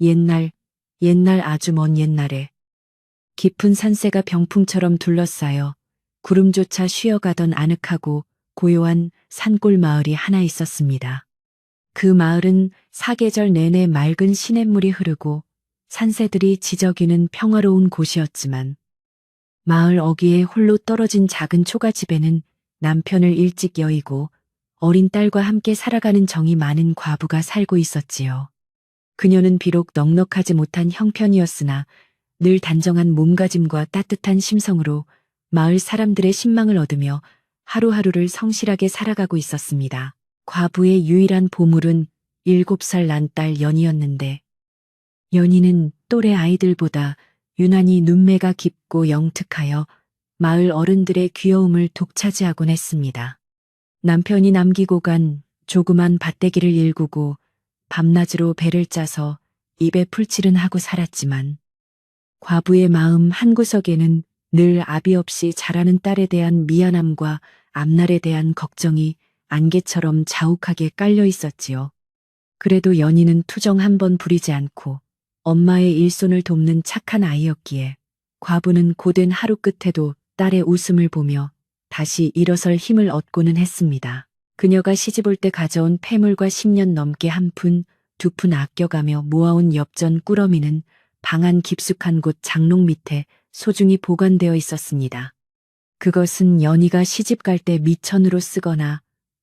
옛날, 옛날 아주 먼 옛날에 깊은 산세가 병풍처럼 둘러싸여 구름조차 쉬어가던 아늑하고 고요한 산골 마을이 하나 있었습니다. 그 마을은 사계절 내내 맑은 시냇물이 흐르고 산새들이 지저귀는 평화로운 곳이었지만 마을 어귀에 홀로 떨어진 작은 초가집에는 남편을 일찍 여의고 어린 딸과 함께 살아가는 정이 많은 과부가 살고 있었지요. 그녀는 비록 넉넉하지 못한 형편이었으나 늘 단정한 몸가짐과 따뜻한 심성으로 마을 사람들의 신망을 얻으며 하루하루를 성실하게 살아가고 있었습니다. 과부의 유일한 보물은 7살 난 딸 연희였는데 연희는 또래 아이들보다 유난히 눈매가 깊고 영특하여 마을 어른들의 귀여움을 독차지하곤 했습니다. 남편이 남기고 간 조그만 밭대기를 일구고 밤낮으로 배를 짜서 입에 풀칠은 하고 살았지만 과부의 마음 한구석에는 늘 아비 없이 자라는 딸에 대한 미안함과 앞날에 대한 걱정이 안개처럼 자욱하게 깔려 있었지요. 그래도 연희는 투정 한 번 부리지 않고 엄마의 일손을 돕는 착한 아이였기에 과부는 고된 하루 끝에도 딸의 웃음을 보며 다시 일어설 힘을 얻고는 했습니다. 그녀가 시집올 때 가져온 폐물과 10년 넘게 한 푼, 두 푼 아껴가며 모아온 엽전 꾸러미는 방 안 깊숙한 곳 장롱 밑에 소중히 보관되어 있었습니다. 그것은 연희가 시집 갈 때 미천으로 쓰거나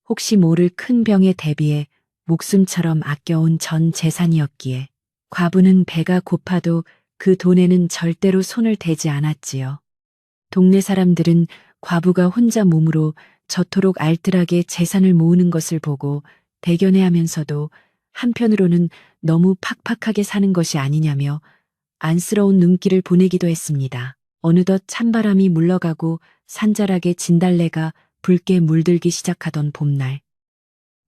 혹시 모를 큰 병에 대비해 목숨처럼 아껴온 전 재산이었기에 과부는 배가 고파도 그 돈에는 절대로 손을 대지 않았지요. 동네 사람들은 과부가 혼자 몸으로 저토록 알뜰하게 재산을 모으는 것을 보고 대견해하면서도 한편으로는 너무 팍팍하게 사는 것이 아니냐며 안쓰러운 눈길을 보내기도 했습니다. 어느덧 찬바람이 물러가고 산자락에 진달래가 붉게 물들기 시작하던 봄날.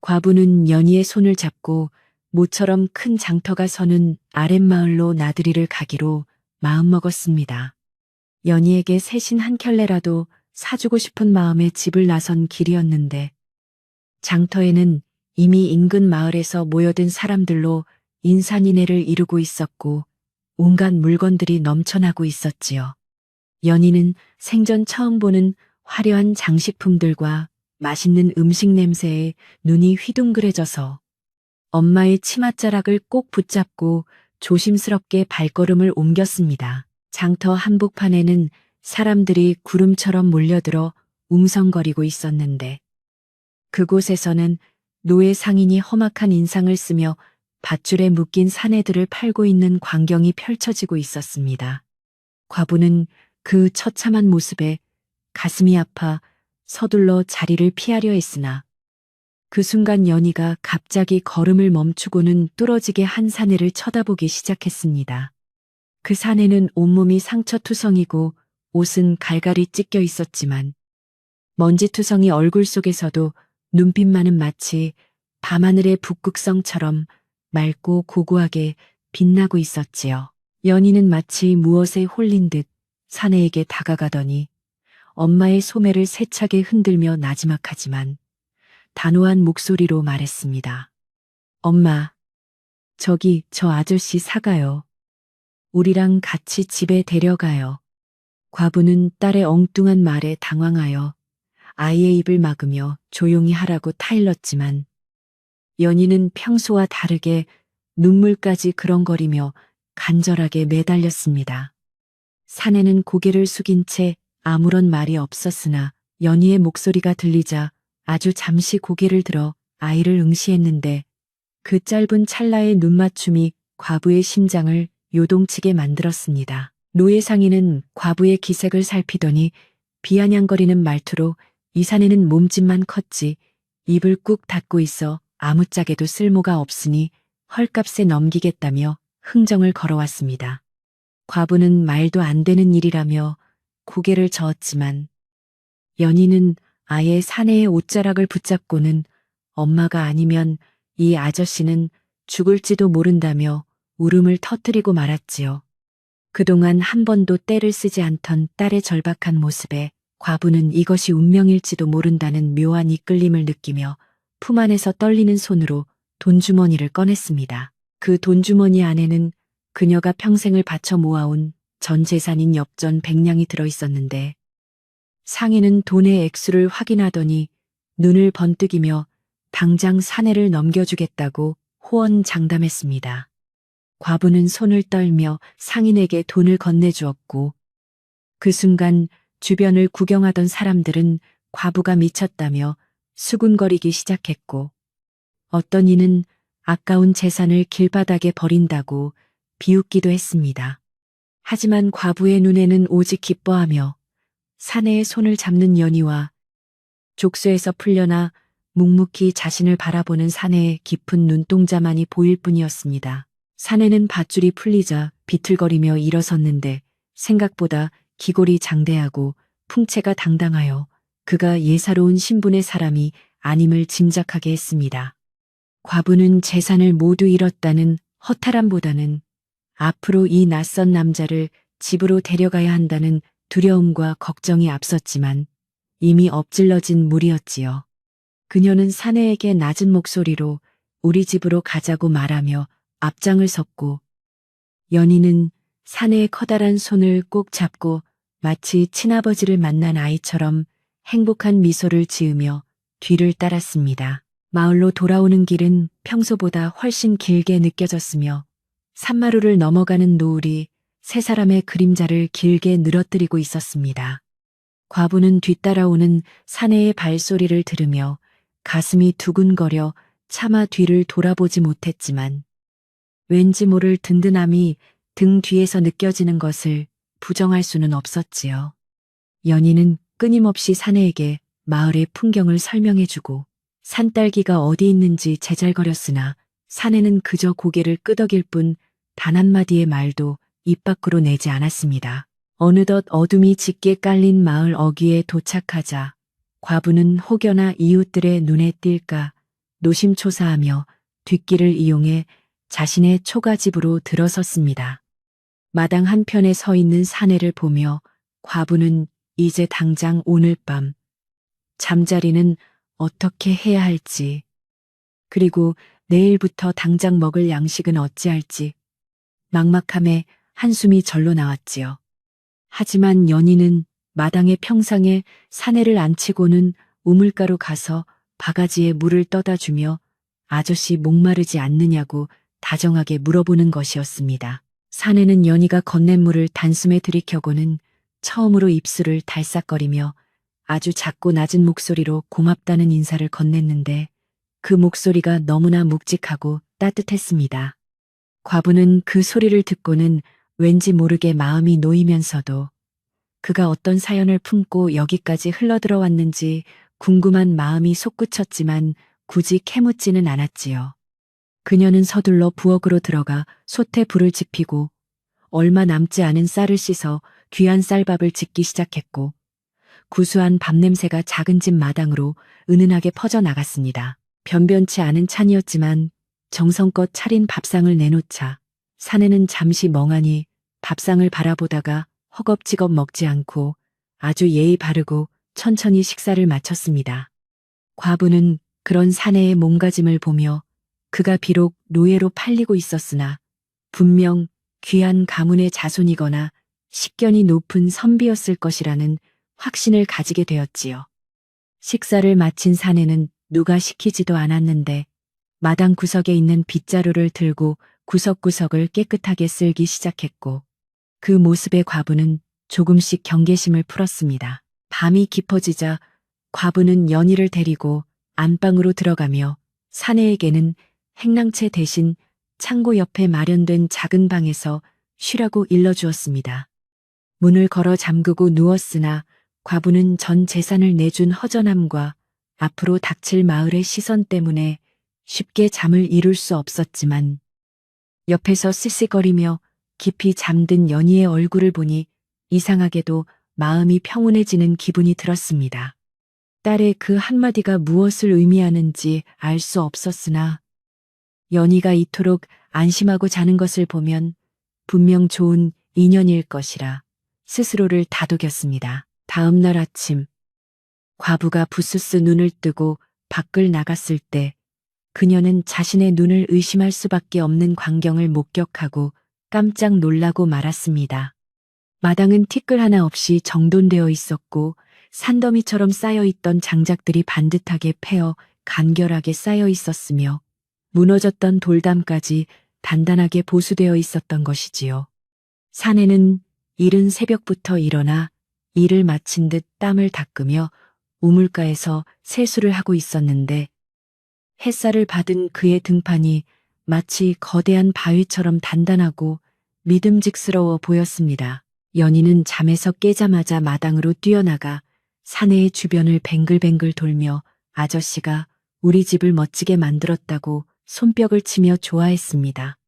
과부는 연희의 손을 잡고 모처럼 큰 장터가 서는 아랫마을로 나들이를 가기로 마음먹었습니다. 연희에게 새신 한 켤레라도 사주고 싶은 마음에 집을 나선 길이었는데 장터에는 이미 인근 마을에서 모여든 사람들로 인산인해를 이루고 있었고 온갖 물건들이 넘쳐나고 있었지요. 연희는 생전 처음 보는 화려한 장식품들과 맛있는 음식 냄새에 눈이 휘둥그레져서 엄마의 치맛자락을 꼭 붙잡고 조심스럽게 발걸음을 옮겼습니다. 장터 한복판에는 사람들이 구름처럼 몰려들어 웅성거리고 있었는데 그곳에서는 노예 상인이 험악한 인상을 쓰며 밧줄에 묶인 사내들을 팔고 있는 광경이 펼쳐지고 있었습니다. 과부는 그 처참한 모습에 가슴이 아파 서둘러 자리를 피하려 했으나 그 순간 연희가 갑자기 걸음을 멈추고는 뚫어지게 한 사내를 쳐다보기 시작했습니다. 그 사내는 온몸이 상처투성이고 옷은 갈갈이 찢겨 있었지만 먼지투성이 얼굴 속에서도 눈빛만은 마치 밤하늘의 북극성처럼 맑고 고고하게 빛나고 있었지요. 연희는 마치 무엇에 홀린 듯 사내에게 다가가더니 엄마의 소매를 세차게 흔들며 나지막하지만 단호한 목소리로 말했습니다. 엄마, 저기 저 아저씨 사가요. 우리랑 같이 집에 데려가요. 과부는 딸의 엉뚱한 말에 당황하여 아이의 입을 막으며 조용히 하라고 타일렀지만 연희는 평소와 다르게 눈물까지 그렁거리며 간절하게 매달렸습니다. 사내는 고개를 숙인 채 아무런 말이 없었으나 연희의 목소리가 들리자 아주 잠시 고개를 들어 아이를 응시했는데 그 짧은 찰나의 눈맞춤이 과부의 심장을 요동치게 만들었습니다. 노예 상인은 과부의 기색을 살피더니 비아냥거리는 말투로 이 사내는 몸집만 컸지 입을 꾹 닫고 있어 아무짝에도 쓸모가 없으니 헐값에 넘기겠다며 흥정을 걸어왔습니다. 과부는 말도 안 되는 일이라며 고개를 저었지만 연희는 아예 사내의 옷자락을 붙잡고는 엄마가 아니면 이 아저씨는 죽을지도 모른다며 울음을 터뜨리고 말았지요. 그동안 한 번도 떼를 쓰지 않던 딸의 절박한 모습에 과부는 이것이 운명일지도 모른다는 묘한 이끌림을 느끼며 품 안에서 떨리는 손으로 돈주머니를 꺼냈습니다. 그 돈주머니 안에는 그녀가 평생을 바쳐 모아온 전 재산인 엽전 100냥이 들어있었는데 상인은 돈의 액수를 확인하더니 눈을 번뜩이며 당장 사내를 넘겨주겠다고 호언장담했습니다. 과부는 손을 떨며 상인에게 돈을 건네주었고 그 순간 주변을 구경하던 사람들은 과부가 미쳤다며 수군거리기 시작했고 어떤 이는 아까운 재산을 길바닥에 버린다고 비웃기도 했습니다. 하지만 과부의 눈에는 오직 기뻐하며 사내의 손을 잡는 연희와 족쇄에서 풀려나 묵묵히 자신을 바라보는 사내의 깊은 눈동자만이 보일 뿐이었습니다. 사내는 밧줄이 풀리자 비틀거리며 일어섰는데 생각보다 기골이 장대하고 풍채가 당당하여 그가 예사로운 신분의 사람이 아님을 짐작하게 했습니다. 과부는 재산을 모두 잃었다는 허탈함보다는 앞으로 이 낯선 남자를 집으로 데려가야 한다는 두려움과 걱정이 앞섰지만 이미 엎질러진 물이었지요. 그녀는 사내에게 낮은 목소리로 우리 집으로 가자고 말하며 앞장을 섰고 연희는 사내의 커다란 손을 꼭 잡고 마치 친아버지를 만난 아이처럼 행복한 미소를 지으며 뒤를 따랐습니다. 마을로 돌아오는 길은 평소보다 훨씬 길게 느껴졌으며 산마루를 넘어가는 노을이 세 사람의 그림자를 길게 늘어뜨리고 있었습니다. 과부는 뒤따라오는 사내의 발소리를 들으며 가슴이 두근거려 차마 뒤를 돌아보지 못했지만 왠지 모를 든든함이 등 뒤에서 느껴지는 것을 부정할 수는 없었지요. 연희는 끊임없이 사내에게 마을의 풍경을 설명해주고 산딸기가 어디 있는지 제잘거렸으나 사내는 그저 고개를 끄덕일 뿐 단 한마디의 말도 입 밖으로 내지 않았습니다. 어느덧 어둠이 짙게 깔린 마을 어귀에 도착하자 과부는 혹여나 이웃들의 눈에 띌까 노심초사하며 뒷길을 이용해 자신의 초가집으로 들어섰습니다. 마당 한편에 서 있는 사내를 보며 과부는 이제 당장 오늘 밤 잠자리는 어떻게 해야 할지 그리고 내일부터 당장 먹을 양식은 어찌할지 막막함에 한숨이 절로 나왔지요. 하지만 연희는 마당의 평상에 사내를 앉히고는 우물가로 가서 바가지에 물을 떠다 주며 아저씨 목마르지 않느냐고 다정하게 물어보는 것이었습니다. 사내는 연희가 건넨 물을 단숨에 들이켜고는 처음으로 입술을 달싹거리며 아주 작고 낮은 목소리로 고맙다는 인사를 건넸는데 그 목소리가 너무나 묵직하고 따뜻했습니다. 과부는 그 소리를 듣고는 왠지 모르게 마음이 놓이면서도 그가 어떤 사연을 품고 여기까지 흘러들어왔는지 궁금한 마음이 솟구쳤지만 굳이 캐묻지는 않았지요. 그녀는 서둘러 부엌으로 들어가 솥에 불을 지피고 얼마 남지 않은 쌀을 씻어 귀한 쌀밥을 짓기 시작했고 구수한 밥냄새가 작은 집 마당으로 은은하게 퍼져나갔습니다. 변변치 않은 찬이었지만 정성껏 차린 밥상을 내놓자 사내는 잠시 멍하니 밥상을 바라보다가 허겁지겁 먹지 않고 아주 예의 바르고 천천히 식사를 마쳤습니다. 과부는 그런 사내의 몸가짐을 보며 그가 비록 노예로 팔리고 있었으나 분명 귀한 가문의 자손이거나 식견이 높은 선비였을 것이라는 확신을 가지게 되었지요. 식사를 마친 사내는 누가 시키지도 않았는데 마당 구석에 있는 빗자루를 들고 구석구석을 깨끗하게 쓸기 시작했고 그 모습에 과부는 조금씩 경계심을 풀었습니다. 밤이 깊어지자 과부는 연희를 데리고 안방으로 들어가며 사내에게는 행랑채 대신 창고 옆에 마련된 작은 방에서 쉬라고 일러주었습니다. 문을 걸어 잠그고 누웠으나 과부는 전 재산을 내준 허전함과 앞으로 닥칠 마을의 시선 때문에 쉽게 잠을 이룰 수 없었지만 옆에서 씩씩거리며 깊이 잠든 연희의 얼굴을 보니 이상하게도 마음이 평온해지는 기분이 들었습니다. 딸의 그 한마디가 무엇을 의미하는지 알 수 없었으나 연희가 이토록 안심하고 자는 것을 보면 분명 좋은 인연일 것이라 스스로를 다독였습니다. 다음 날 아침 과부가 부스스 눈을 뜨고 밖을 나갔을 때 그녀는 자신의 눈을 의심할 수밖에 없는 광경을 목격하고 깜짝 놀라고 말았습니다. 마당은 티끌 하나 없이 정돈되어 있었고 산더미처럼 쌓여있던 장작들이 반듯하게 패어 간결하게 쌓여 있었으며 무너졌던 돌담까지 단단하게 보수되어 있었던 것이지요. 사내는 이른 새벽부터 일어나 일을 마친 듯 땀을 닦으며 우물가에서 세수를 하고 있었는데 햇살을 받은 그의 등판이 마치 거대한 바위처럼 단단하고 믿음직스러워 보였습니다. 연희는 잠에서 깨자마자 마당으로 뛰어나가 사내의 주변을 뱅글뱅글 돌며 아저씨가 우리 집을 멋지게 만들었다고 손뼉을 치며 좋아했습니다.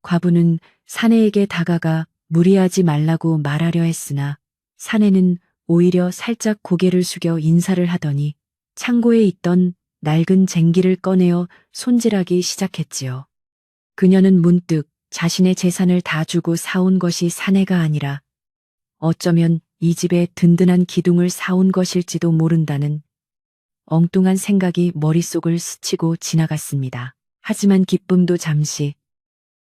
과부는 사내에게 다가가 무리하지 말라고 말하려 했으나 사내는 오히려 살짝 고개를 숙여 인사를 하더니 창고에 있던 낡은 쟁기를 꺼내어 손질하기 시작했지요. 그녀는 문득 자신의 재산을 다 주고 사온 것이 사내가 아니라 어쩌면 이 집에 든든한 기둥을 사온 것일지도 모른다는 엉뚱한 생각이 머릿속을 스치고 지나갔습니다. 하지만 기쁨도 잠시.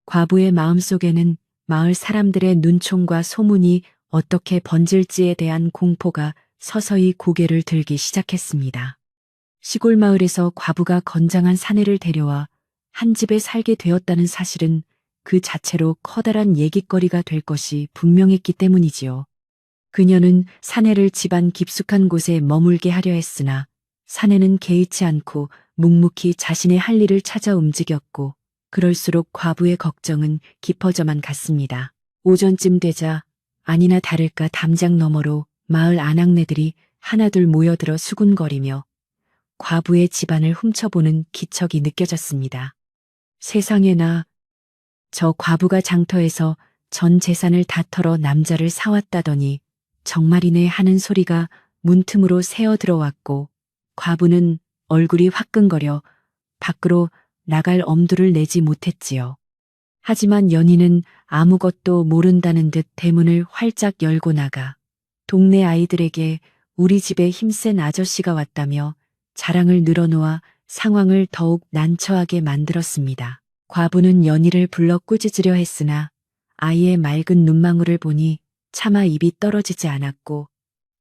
과부의 마음속에는 마을 사람들의 눈총과 소문이 어떻게 번질지에 대한 공포가 서서히 고개를 들기 시작했습니다. 시골 마을에서 과부가 건장한 사내를 데려와 한 집에 살게 되었다는 사실은 그 자체로 커다란 얘기거리가 될 것이 분명했기 때문이지요. 그녀는 사내를 집안 깊숙한 곳에 머물게 하려 했으나 사내는 개의치 않고 묵묵히 자신의 할 일을 찾아 움직였고 그럴수록 과부의 걱정은 깊어져만 갔습니다. 오전쯤 되자 아니나 다를까 담장 너머로 마을 아낙네들이 하나둘 모여들어 수군거리며 과부의 집안을 훔쳐보는 기척이 느껴졌습니다. 세상에나 저 과부가 장터에서 전 재산을 다 털어 남자를 사왔다더니 정말이네 하는 소리가 문틈으로 새어 들어왔고 과부는 얼굴이 화끈거려 밖으로 나갈 엄두를 내지 못했지요. 하지만 연희는 아무것도 모른다는 듯 대문을 활짝 열고 나가 동네 아이들에게 우리 집에 힘센 아저씨가 왔다며 자랑을 늘어놓아 상황을 더욱 난처하게 만들었습니다. 과부는 연희를 불러 꾸짖으려 했으나 아이의 맑은 눈망울을 보니 차마 입이 떨어지지 않았고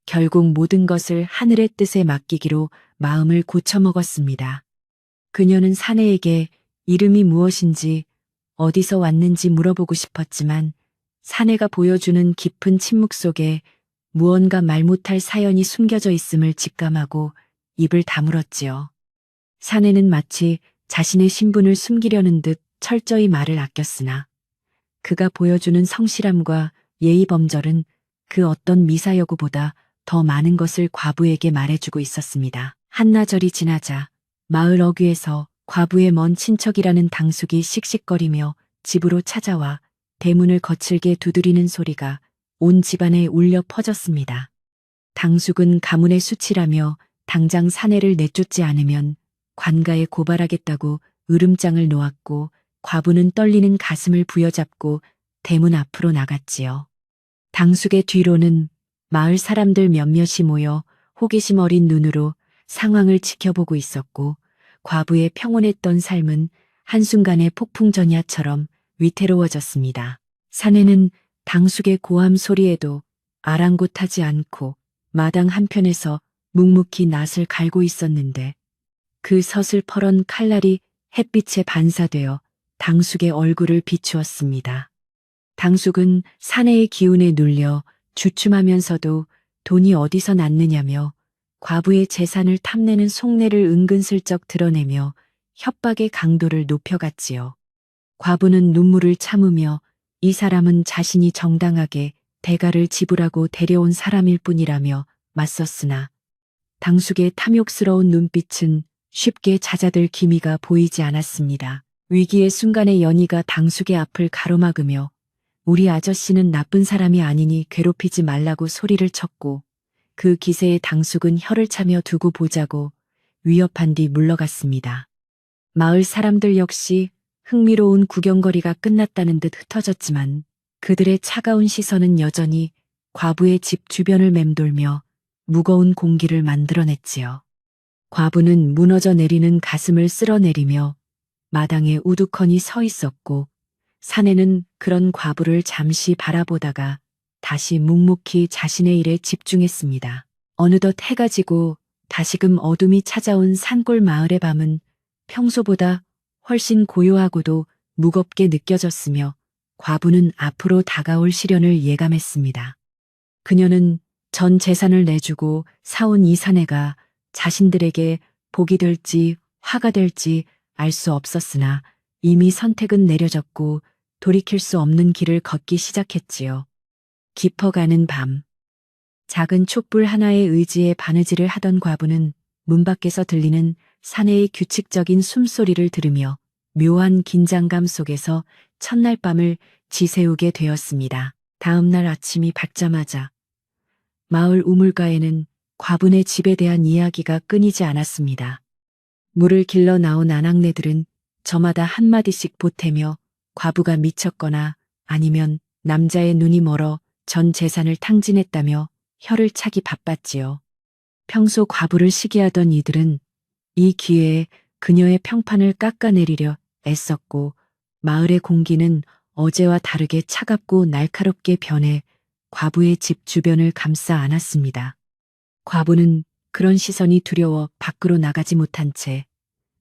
결국 모든 것을 하늘의 뜻에 맡기기로 마음을 고쳐먹었습니다. 그녀는 사내에게 이름이 무엇인지 어디서 왔는지 물어보고 싶었지만 사내가 보여주는 깊은 침묵 속에 무언가 말 못할 사연이 숨겨져 있음을 직감하고 입을 다물었지요. 사내는 마치 자신의 신분을 숨기려는 듯 철저히 말을 아꼈으나 그가 보여주는 성실함과 예의범절은 그 어떤 미사여구보다 더 많은 것을 과부에게 말해주고 있었습니다. 한나절이 지나자 마을 어귀에서 과부의 먼 친척이라는 당숙이 씩씩거리며 집으로 찾아와 대문을 거칠게 두드리는 소리가 온 집안에 울려 퍼졌습니다. 당숙은 가문의 수치라며 당장 사내를 내쫓지 않으면 관가에 고발하겠다고 으름장을 놓았고 과부는 떨리는 가슴을 부여잡고 대문 앞으로 나갔지요. 당숙의 뒤로는 마을 사람들 몇몇이 모여 호기심 어린 눈으로 상황을 지켜보고 있었고 과부의 평온했던 삶은 한순간에 폭풍전야처럼 위태로워졌습니다. 사내는 당숙의 고함 소리에도 아랑곳하지 않고 마당 한편에서 묵묵히 낫을 갈고 있었는데 그 서슬퍼런 칼날이 햇빛에 반사되어 당숙의 얼굴을 비추었습니다. 당숙은 사내의 기운에 눌려 주춤하면서도 돈이 어디서 났느냐며 과부의 재산을 탐내는 속내를 은근슬쩍 드러내며 협박의 강도를 높여갔지요. 과부는 눈물을 참으며 이 사람은 자신이 정당하게 대가를 지불하고 데려온 사람일 뿐이라며 맞섰으나 당숙의 탐욕스러운 눈빛은 쉽게 잦아들 기미가 보이지 않았습니다. 위기의 순간에 연희가 당숙의 앞을 가로막으며 우리 아저씨는 나쁜 사람이 아니니 괴롭히지 말라고 소리를 쳤고 그 기세에 당숙은 혀를 차며 두고 보자고 위협한 뒤 물러갔습니다. 마을 사람들 역시 흥미로운 구경거리가 끝났다는 듯 흩어졌지만 그들의 차가운 시선은 여전히 과부의 집 주변을 맴돌며 무거운 공기를 만들어냈지요. 과부는 무너져 내리는 가슴을 쓸어내리며 마당에 우두커니 서 있었고 사내는 그런 과부를 잠시 바라보다가 다시 묵묵히 자신의 일에 집중했습니다. 어느덧 해가 지고 다시금 어둠이 찾아온 산골 마을의 밤은 평소보다 훨씬 고요하고도 무겁게 느껴졌으며 과부는 앞으로 다가올 시련을 예감했습니다. 그녀는 전 재산을 내주고 사온 이 사내가 자신들에게 복이 될지 화가 될지 알 수 없었으나 이미 선택은 내려졌고 돌이킬 수 없는 길을 걷기 시작했지요. 깊어가는 밤. 작은 촛불 하나에 의지해 바느질을 하던 과부는 문 밖에서 들리는 사내의 규칙적인 숨소리를 들으며 묘한 긴장감 속에서 첫날 밤을 지새우게 되었습니다. 다음 날 아침이 밝자마자 마을 우물가에는 과분의 집에 대한 이야기가 끊이지 않았습니다. 물을 길러 나온 아낙네들은 저마다 한마디씩 보태며 과부가 미쳤거나 아니면 남자의 눈이 멀어 전 재산을 탕진했다며 혀를 차기 바빴지요. 평소 과부를 시기하던 이들은 이 기회에 그녀의 평판을 깎아내리려 애썼고 마을의 공기는 어제와 다르게 차갑고 날카롭게 변해 과부의 집 주변을 감싸 안았습니다. 과부는 그런 시선이 두려워 밖으로 나가지 못한 채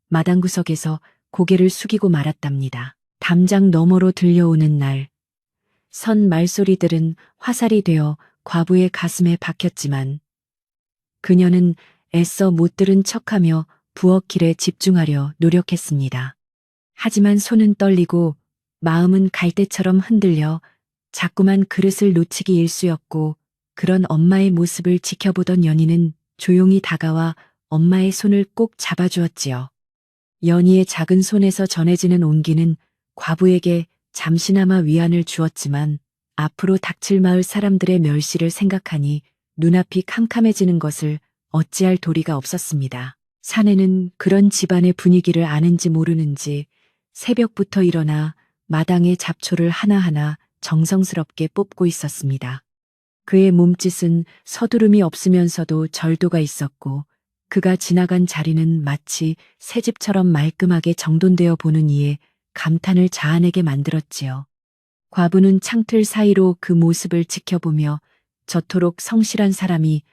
마당 구석에서 고개를 숙이고 말았답니다. 담장 너머로 들려오는 날, 선 말소리들은 화살이 되어 과부의 가슴에 박혔지만 그녀는 애써 못 들은 척하며 부엌길에 집중하려 노력했습니다. 하지만 손은 떨리고 마음은 갈대처럼 흔들려 자꾸만 그릇을 놓치기 일쑤였고 그런 엄마의 모습을 지켜보던 연희는 조용히 다가와 엄마의 손을 꼭 잡아주었지요. 연희의 작은 손에서 전해지는 온기는 과부에게 잠시나마 위안을 주었지만 앞으로 닥칠 마을 사람들의 멸시를 생각하니 눈앞이 캄캄해지는 것을 어찌할 도리가 없었습니다. 사내는 그런 집안의 분위기를 아는지 모르는지 새벽부터 일어나 마당의 잡초를 하나하나 정성스럽게 뽑고 있었습니다. 그의 몸짓은 서두름이 없으면서도 절도가 있었고 그가 지나간 자리는 마치 새집처럼 말끔하게 정돈되어 보는 이에 감탄을 자아내게 만들었지요. 과부는 창틀 사이로 그 모습을 지켜보며 저토록 성실한 사람이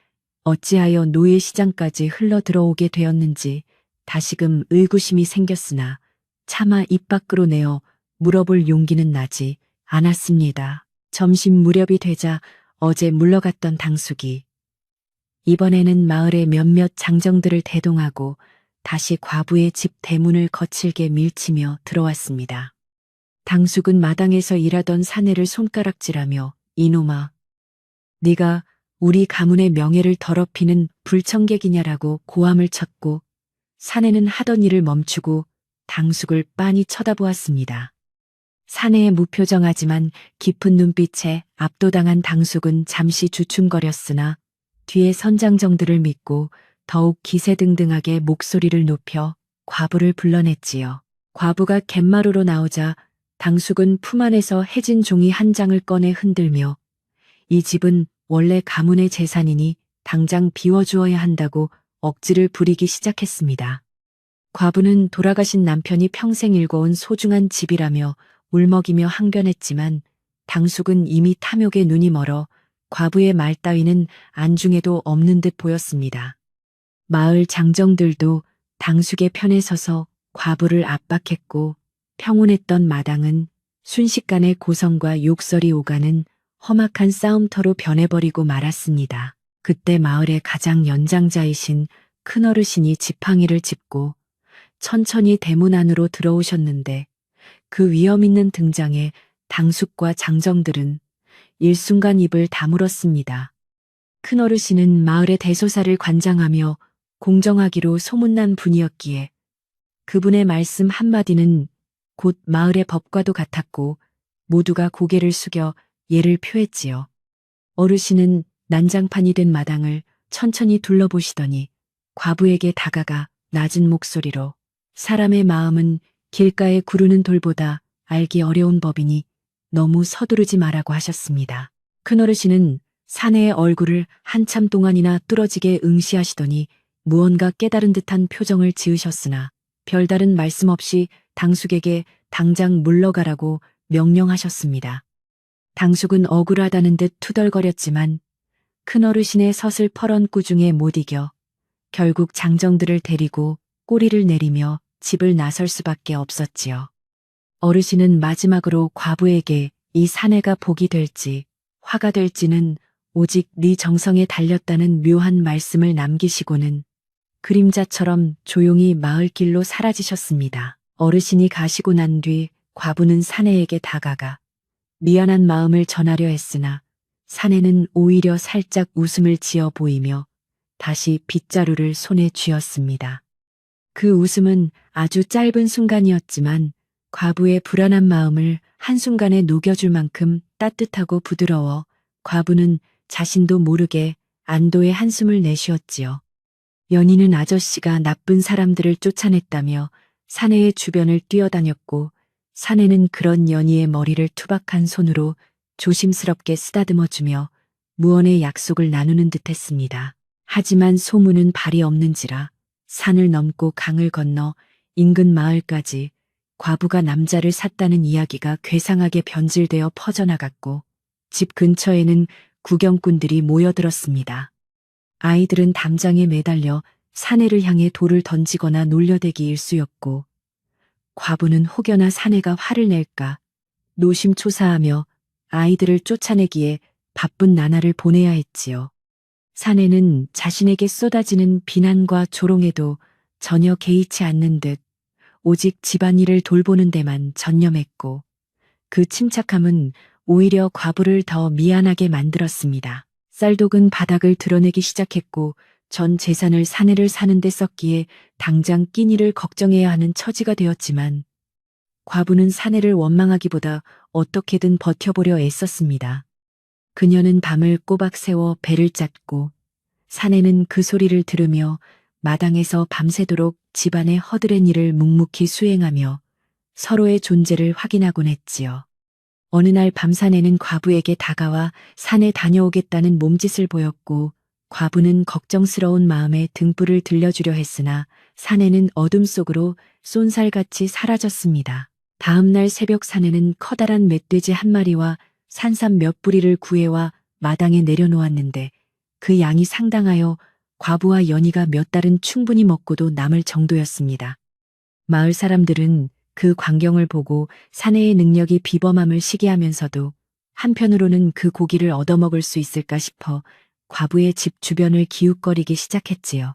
어찌하여 노예시장까지 흘러 들어오게 되었는지 다시금 의구심이 생겼으나 차마 입 밖으로 내어 물어볼 용기는 나지 않았습니다. 점심 무렵이 되자 어제 물러갔던 당숙이 이번에는 마을의 몇몇 장정들을 대동하고 다시 과부의 집 대문을 거칠게 밀치며 들어왔습니다. 당숙은 마당에서 일하던 사내를 손가락질하며 이놈아, 네가 우리 가문의 명예를 더럽히는 불청객이냐라고 고함을 쳤고 사내는 하던 일을 멈추고 당숙을 빤히 쳐다보았습니다. 사내의 무표정하지만 깊은 눈빛에 압도당한 당숙은 잠시 주춤거렸으나 뒤에 선장정들을 믿고 더욱 기세등등하게 목소리를 높여 과부를 불러냈지요. 과부가 갯마루로 나오자 당숙은 품 안에서 해진 종이 한 장을 꺼내 흔들며 이 집은 원래 가문의 재산이니 당장 비워주어야 한다고 억지를 부리기 시작했습니다. 과부는 돌아가신 남편이 평생 일궈온 소중한 집이라며 울먹이며 항변했지만 당숙은 이미 탐욕에 눈이 멀어 과부의 말 따위는 안중에도 없는 듯 보였습니다. 마을 장정들도 당숙의 편에 서서 과부를 압박했고 평온했던 마당은 순식간에 고성과 욕설이 오가는 험악한 싸움터로 변해버리고 말았습니다. 그때 마을의 가장 연장자이신 큰어르신이 지팡이를 짚고 천천히 대문 안으로 들어오셨는데 그 위험 있는 등장에 당숙과 장정들은 일순간 입을 다물었습니다. 큰어르신은 마을의 대소사를 관장하며 공정하기로 소문난 분이었기에 그분의 말씀 한마디는 곧 마을의 법과도 같았고 모두가 고개를 숙여 예를 표했지요. 어르신은 난장판이 된 마당을 천천히 둘러보시더니 과부에게 다가가 낮은 목소리로 사람의 마음은 길가에 구르는 돌보다 알기 어려운 법이니 너무 서두르지 말라고 하셨습니다. 큰어르신은 사내의 얼굴을 한참 동안이나 뚫어지게 응시하시더니 무언가 깨달은 듯한 표정을 지으셨으나 별다른 말씀 없이 당숙에게 당장 물러가라고 명령하셨습니다. 당숙은 억울하다는 듯 투덜거렸지만 큰어르신의 서슬퍼런 꾸중에 못 이겨 결국 장정들을 데리고 꼬리를 내리며 집을 나설 수밖에 없었지요. 어르신은 마지막으로 과부에게 이 사내가 복이 될지 화가 될지는 오직 네 정성에 달렸다는 묘한 말씀을 남기시고는 그림자처럼 조용히 마을길로 사라지셨습니다. 어르신이 가시고 난 뒤 과부는 사내에게 다가가 미안한 마음을 전하려 했으나 사내는 오히려 살짝 웃음을 지어 보이며 다시 빗자루를 손에 쥐었습니다. 그 웃음은 아주 짧은 순간이었지만 과부의 불안한 마음을 한순간에 녹여줄 만큼 따뜻하고 부드러워 과부는 자신도 모르게 안도의 한숨을 내쉬었지요. 연희는 아저씨가 나쁜 사람들을 쫓아냈다며 사내의 주변을 뛰어다녔고 사내는 그런 연희의 머리를 투박한 손으로 조심스럽게 쓰다듬어주며 무언의 약속을 나누는 듯했습니다. 하지만 소문은 발이 없는지라 산을 넘고 강을 건너 인근 마을까지 과부가 남자를 샀다는 이야기가 괴상하게 변질되어 퍼져나갔고 집 근처에는 구경꾼들이 모여들었습니다. 아이들은 담장에 매달려 사내를 향해 돌을 던지거나 놀려대기 일쑤였고 과부는 혹여나 사내가 화를 낼까 노심초사하며 아이들을 쫓아내기에 바쁜 나날을 보내야 했지요. 사내는 자신에게 쏟아지는 비난과 조롱에도 전혀 개의치 않는 듯 오직 집안일을 돌보는 데만 전념했고 그 침착함은 오히려 과부를 더 미안하게 만들었습니다. 쌀독은 바닥을 드러내기 시작했고 전 재산을 사내를 사는데 썼기에 당장 끼니를 걱정해야 하는 처지가 되었지만 과부는 사내를 원망하기보다 어떻게든 버텨보려 애썼습니다. 그녀는 밤을 꼬박 새워 배를 짰고 사내는 그 소리를 들으며 마당에서 밤새도록 집안의 허드렛 일을 묵묵히 수행하며 서로의 존재를 확인하곤 했지요. 어느 날 밤 사내는 과부에게 다가와 산에 다녀오겠다는 몸짓을 보였고 과부는 걱정스러운 마음에 등불을 들려주려 했으나 사내는 어둠 속으로 쏜살같이 사라졌습니다. 다음 날 새벽 사내는 커다란 멧돼지 한 마리와 산삼 몇 뿌리를 구해와 마당에 내려놓았는데 그 양이 상당하여 과부와 연희가 몇 달은 충분히 먹고도 남을 정도였습니다. 마을 사람들은 그 광경을 보고 사내의 능력이 비범함을 시기하면서도 한편으로는 그 고기를 얻어먹을 수 있을까 싶어 과부의 집 주변을 기웃거리기 시작했지요.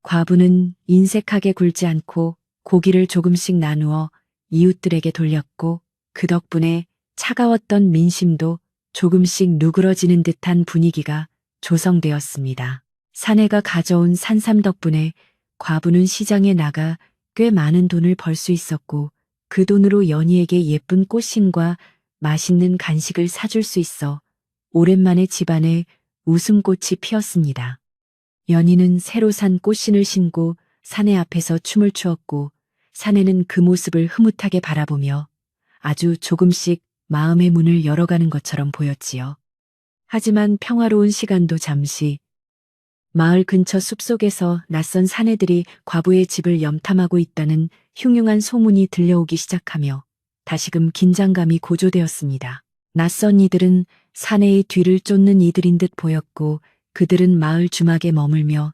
과부는 인색하게 굴지 않고 고기를 조금씩 나누어 이웃들에게 돌렸고 그 덕분에 차가웠던 민심도 조금씩 누그러지는 듯한 분위기가 조성되었습니다. 사내가 가져온 산삼 덕분에 과부는 시장에 나가 꽤 많은 돈을 벌 수 있었고 그 돈으로 연희에게 예쁜 꽃신과 맛있는 간식을 사줄 수 있어 오랜만에 집안에 웃음꽃이 피었습니다. 연희는 새로 산 꽃신을 신고 사내 앞에서 춤을 추었고 사내는 그 모습을 흐뭇하게 바라보며 아주 조금씩 마음의 문을 열어가는 것처럼 보였지요. 하지만 평화로운 시간도 잠시 마을 근처 숲속에서 낯선 사내들이 과부의 집을 염탐하고 있다는 흉흉한 소문이 들려오기 시작하며 다시금 긴장감이 고조되었습니다. 낯선 이들은 사내의 뒤를 쫓는 이들인 듯 보였고 그들은 마을 주막에 머물며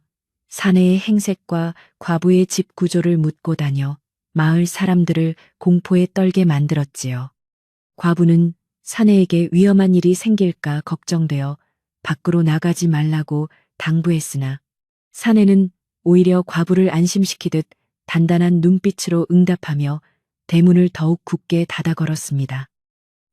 사내의 행색과 과부의 집 구조를 묻고 다녀 마을 사람들을 공포에 떨게 만들었지요. 과부는 사내에게 위험한 일이 생길까 걱정되어 밖으로 나가지 말라고 당부했으나 사내는 오히려 과부를 안심시키듯 단단한 눈빛으로 응답하며 대문을 더욱 굳게 닫아 걸었습니다.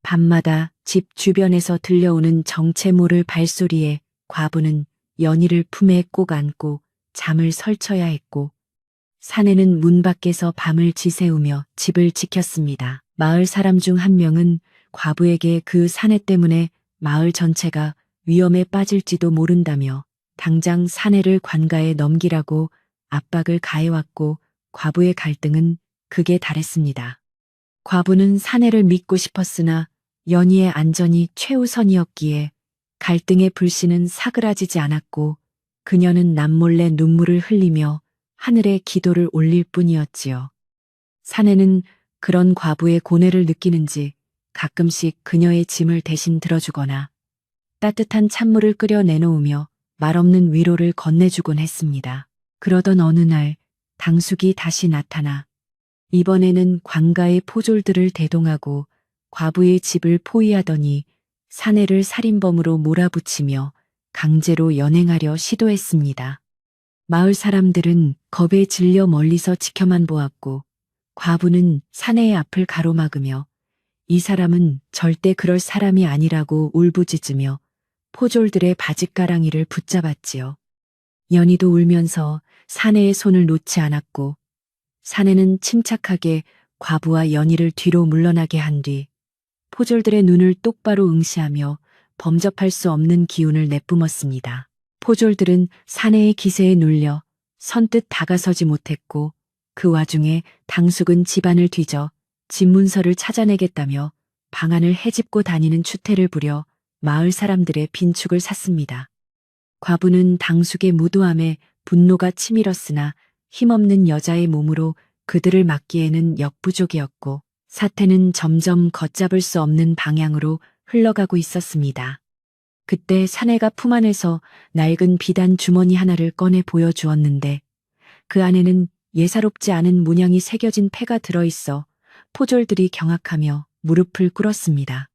밤마다 집 주변에서 들려오는 정체 모를 발소리에 과부는 연희를 품에 꼭 안고 잠을 설쳐야 했고 사내는 문 밖에서 밤을 지새우며 집을 지켰습니다. 마을 사람 중 한 명은 과부에게 그 사내 때문에 마을 전체가 위험에 빠질지도 모른다며 당장 사내를 관가에 넘기라고 압박을 가해왔고 과부의 갈등은 극에 달했습니다. 과부는 사내를 믿고 싶었으나 연희의 안전이 최우선이었기에 갈등의 불씨는 사그라지지 않았고 그녀는 남몰래 눈물을 흘리며 하늘에 기도를 올릴 뿐이었지요. 사내는 그런 과부의 고뇌를 느끼는지 가끔씩 그녀의 짐을 대신 들어주거나 따뜻한 찬물을 끓여 내놓으며 말없는 위로를 건네주곤 했습니다. 그러던 어느 날 당숙이 다시 나타나 이번에는 관가의 포졸들을 대동하고 과부의 집을 포위하더니 사내를 살인범으로 몰아붙이며 강제로 연행하려 시도했습니다. 마을 사람들은 겁에 질려 멀리서 지켜만 보았고 과부는 사내의 앞을 가로막으며 이 사람은 절대 그럴 사람이 아니라고 울부짖으며 포졸들의 바짓가랑이를 붙잡았지요. 연희도 울면서 사내의 손을 놓지 않았고 사내는 침착하게 과부와 연희를 뒤로 물러나게 한 뒤 포졸들의 눈을 똑바로 응시하며 범접할 수 없는 기운을 내뿜었습니다. 포졸들은 사내의 기세에 눌려 선뜻 다가서지 못했고 그 와중에 당숙은 집안을 뒤져 집문서를 찾아내겠다며 방안을 헤집고 다니는 추태를 부려 마을 사람들의 빈축을 샀습니다. 과부는 당숙의 무도함에 분노가 치밀었으나 힘없는 여자의 몸으로 그들을 막기에는 역부족이었고 사태는 점점 걷잡을 수 없는 방향으로 흘러가고 있었습니다. 그때 사내가 품 안에서 낡은 비단 주머니 하나를 꺼내 보여주었는데 그 안에는 예사롭지 않은 문양이 새겨진 패가 들어있어 포졸들이 경악하며 무릎을 꿇었습니다.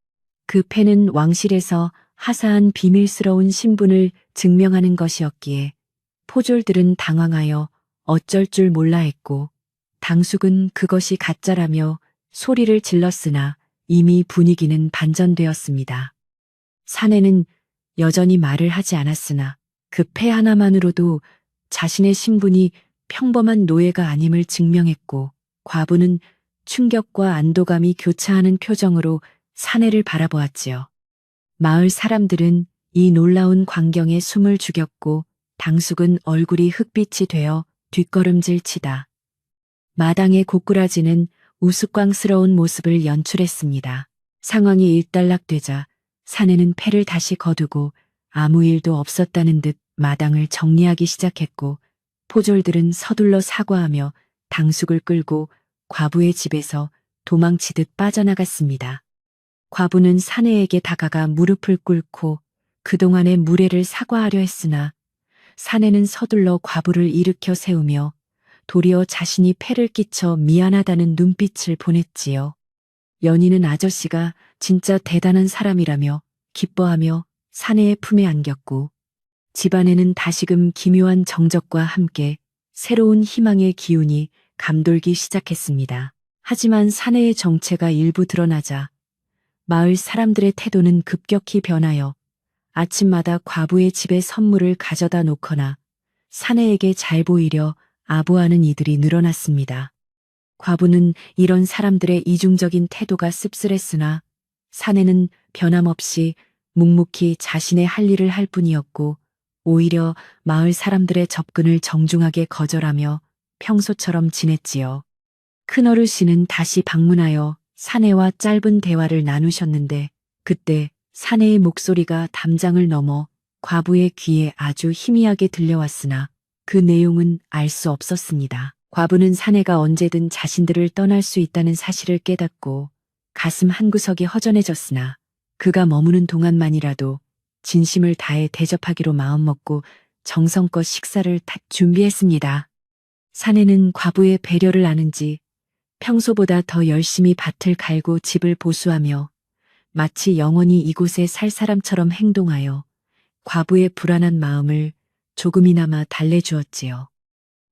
그 패는 왕실에서 하사한 비밀스러운 신분을 증명하는 것이었기에 포졸들은 당황하여 어쩔 줄 몰라 했고 당숙은 그것이 가짜라며 소리를 질렀으나 이미 분위기는 반전되었습니다. 사내는 여전히 말을 하지 않았으나 그 패 하나만으로도 자신의 신분이 평범한 노예가 아님을 증명했고 과부는 충격과 안도감이 교차하는 표정으로 사내를 바라보았지요. 마을 사람들은 이 놀라운 광경에 숨을 죽였고 당숙은 얼굴이 흑빛이 되어 뒷걸음질 치다 마당의 고꾸라지는 우스꽝스러운 모습을 연출했습니다. 상황이 일단락되자 사내는 패를 다시 거두고 아무 일도 없었다는 듯 마당을 정리하기 시작했고 포졸들은 서둘러 사과하며 당숙을 끌고 과부의 집에서 도망치듯 빠져나갔습니다. 과부는 사내에게 다가가 무릎을 꿇고 그동안의 무례를 사과하려 했으나 사내는 서둘러 과부를 일으켜 세우며 도리어 자신이 패를 끼쳐 미안하다는 눈빛을 보냈지요. 연희는 아저씨가 진짜 대단한 사람이라며 기뻐하며 사내의 품에 안겼고 집안에는 다시금 기묘한 정적과 함께 새로운 희망의 기운이 감돌기 시작했습니다. 하지만 사내의 정체가 일부 드러나자 마을 사람들의 태도는 급격히 변하여 아침마다 과부의 집에 선물을 가져다 놓거나 사내에게 잘 보이려 아부하는 이들이 늘어났습니다. 과부는 이런 사람들의 이중적인 태도가 씁쓸했으나 사내는 변함없이 묵묵히 자신의 할 일을 할 뿐이었고 오히려 마을 사람들의 접근을 정중하게 거절하며 평소처럼 지냈지요. 큰어르신은 다시 방문하여 사내와 짧은 대화를 나누셨는데 그때 사내의 목소리가 담장을 넘어 과부의 귀에 아주 희미하게 들려왔으나 그 내용은 알 수 없었습니다. 과부는 사내가 언제든 자신들을 떠날 수 있다는 사실을 깨닫고 가슴 한구석이 허전해졌으나 그가 머무는 동안만이라도 진심을 다해 대접하기로 마음먹고 정성껏 식사를 다 준비했습니다. 사내는 과부의 배려를 아는지 평소보다 더 열심히 밭을 갈고 집을 보수하며 마치 영원히 이곳에 살 사람처럼 행동하여 과부의 불안한 마음을 조금이나마 달래주었지요.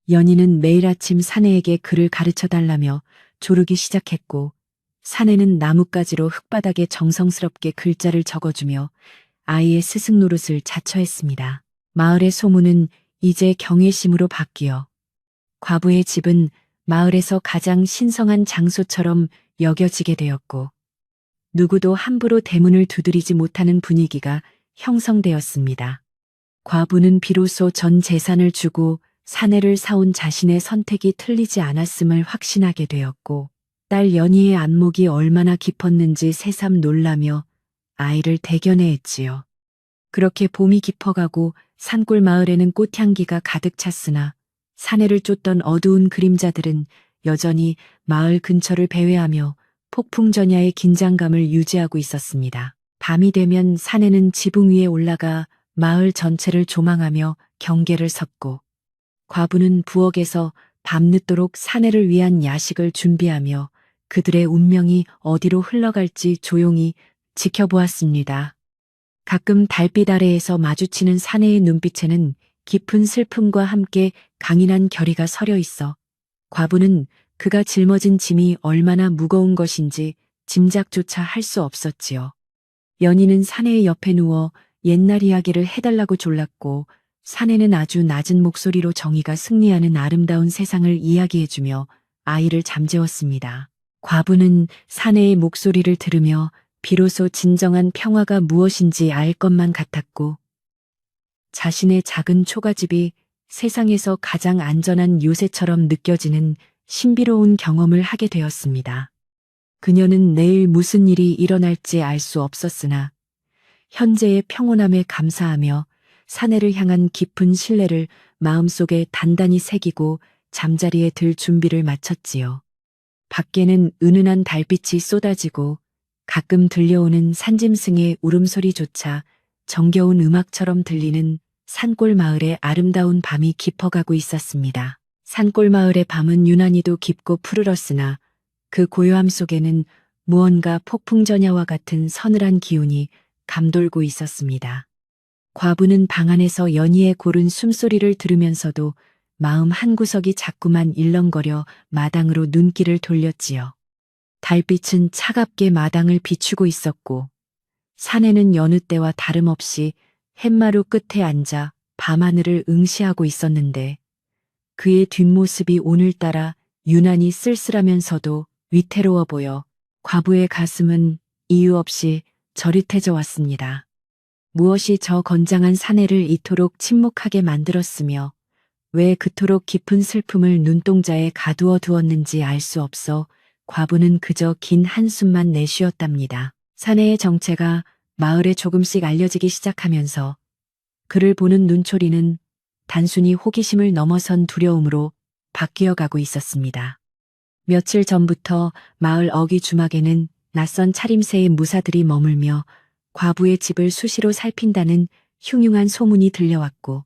연희는 매일 아침 사내에게 글을 가르쳐 달라며 조르기 시작했고 사내는 나뭇가지로 흙바닥에 정성스럽게 글자를 적어주며 아이의 스승 노릇을 자처했습니다. 마을의 소문은 이제 경외심으로 바뀌어 과부의 집은 마을에서 가장 신성한 장소처럼 여겨지게 되었고 누구도 함부로 대문을 두드리지 못하는 분위기가 형성되었습니다. 과부는 비로소 전 재산을 주고 사내를 사온 자신의 선택이 틀리지 않았음을 확신하게 되었고 딸 연희의 안목이 얼마나 깊었는지 새삼 놀라며 아이를 대견해 했지요. 그렇게 봄이 깊어가고 산골 마을에는 꽃향기가 가득 찼으나 사내를 쫓던 어두운 그림자들은 여전히 마을 근처를 배회하며 폭풍전야의 긴장감을 유지하고 있었습니다. 밤이 되면 사내는 지붕 위에 올라가 마을 전체를 조망하며 경계를 섰고, 과부는 부엌에서 밤늦도록 사내를 위한 야식을 준비하며 그들의 운명이 어디로 흘러갈지 조용히 지켜보았습니다. 가끔 달빛 아래에서 마주치는 사내의 눈빛에는 깊은 슬픔과 함께 강인한 결의가 서려 있어 과부는 그가 짊어진 짐이 얼마나 무거운 것인지 짐작조차 할 수 없었지요. 연희는 사내의 옆에 누워 옛날 이야기를 해달라고 졸랐고, 사내는 아주 낮은 목소리로 정의가 승리하는 아름다운 세상을 이야기해주며 아이를 잠재웠습니다. 과부는 사내의 목소리를 들으며 비로소 진정한 평화가 무엇인지 알 것만 같았고, 자신의 작은 초가집이 세상에서 가장 안전한 요새처럼 느껴지는 신비로운 경험을 하게 되었습니다. 그녀는 내일 무슨 일이 일어날지 알 수 없었으나 현재의 평온함에 감사하며 사내를 향한 깊은 신뢰를 마음속에 단단히 새기고 잠자리에 들 준비를 마쳤지요. 밖에는 은은한 달빛이 쏟아지고 가끔 들려오는 산짐승의 울음소리조차 정겨운 음악처럼 들리는 산골 마을의 아름다운 밤이 깊어가고 있었습니다. 산골 마을의 밤은 유난히도 깊고 푸르렀으나 그 고요함 속에는 무언가 폭풍전야와 같은 서늘한 기운이 감돌고 있었습니다. 과부는 방 안에서 연희의 고른 숨소리를 들으면서도 마음 한구석이 자꾸만 일렁거려 마당으로 눈길을 돌렸지요. 달빛은 차갑게 마당을 비추고 있었고, 사내는 여느 때와 다름없이 햇마루 끝에 앉아 밤하늘을 응시하고 있었는데, 그의 뒷모습이 오늘따라 유난히 쓸쓸하면서도 위태로워 보여 과부의 가슴은 이유 없이 저릿해져 왔습니다. 무엇이 저 건장한 사내를 이토록 침묵하게 만들었으며 왜 그토록 깊은 슬픔을 눈동자에 가두어 두었는지 알 수 없어 과부는 그저 긴 한숨만 내쉬었답니다. 사내의 정체가 마을에 조금씩 알려지기 시작하면서 그를 보는 눈초리는 단순히 호기심을 넘어선 두려움으로 바뀌어 가고 있었습니다. 며칠 전부터 마을 어귀 주막에는 낯선 차림새의 무사들이 머물며 과부의 집을 수시로 살핀다는 흉흉한 소문이 들려왔고,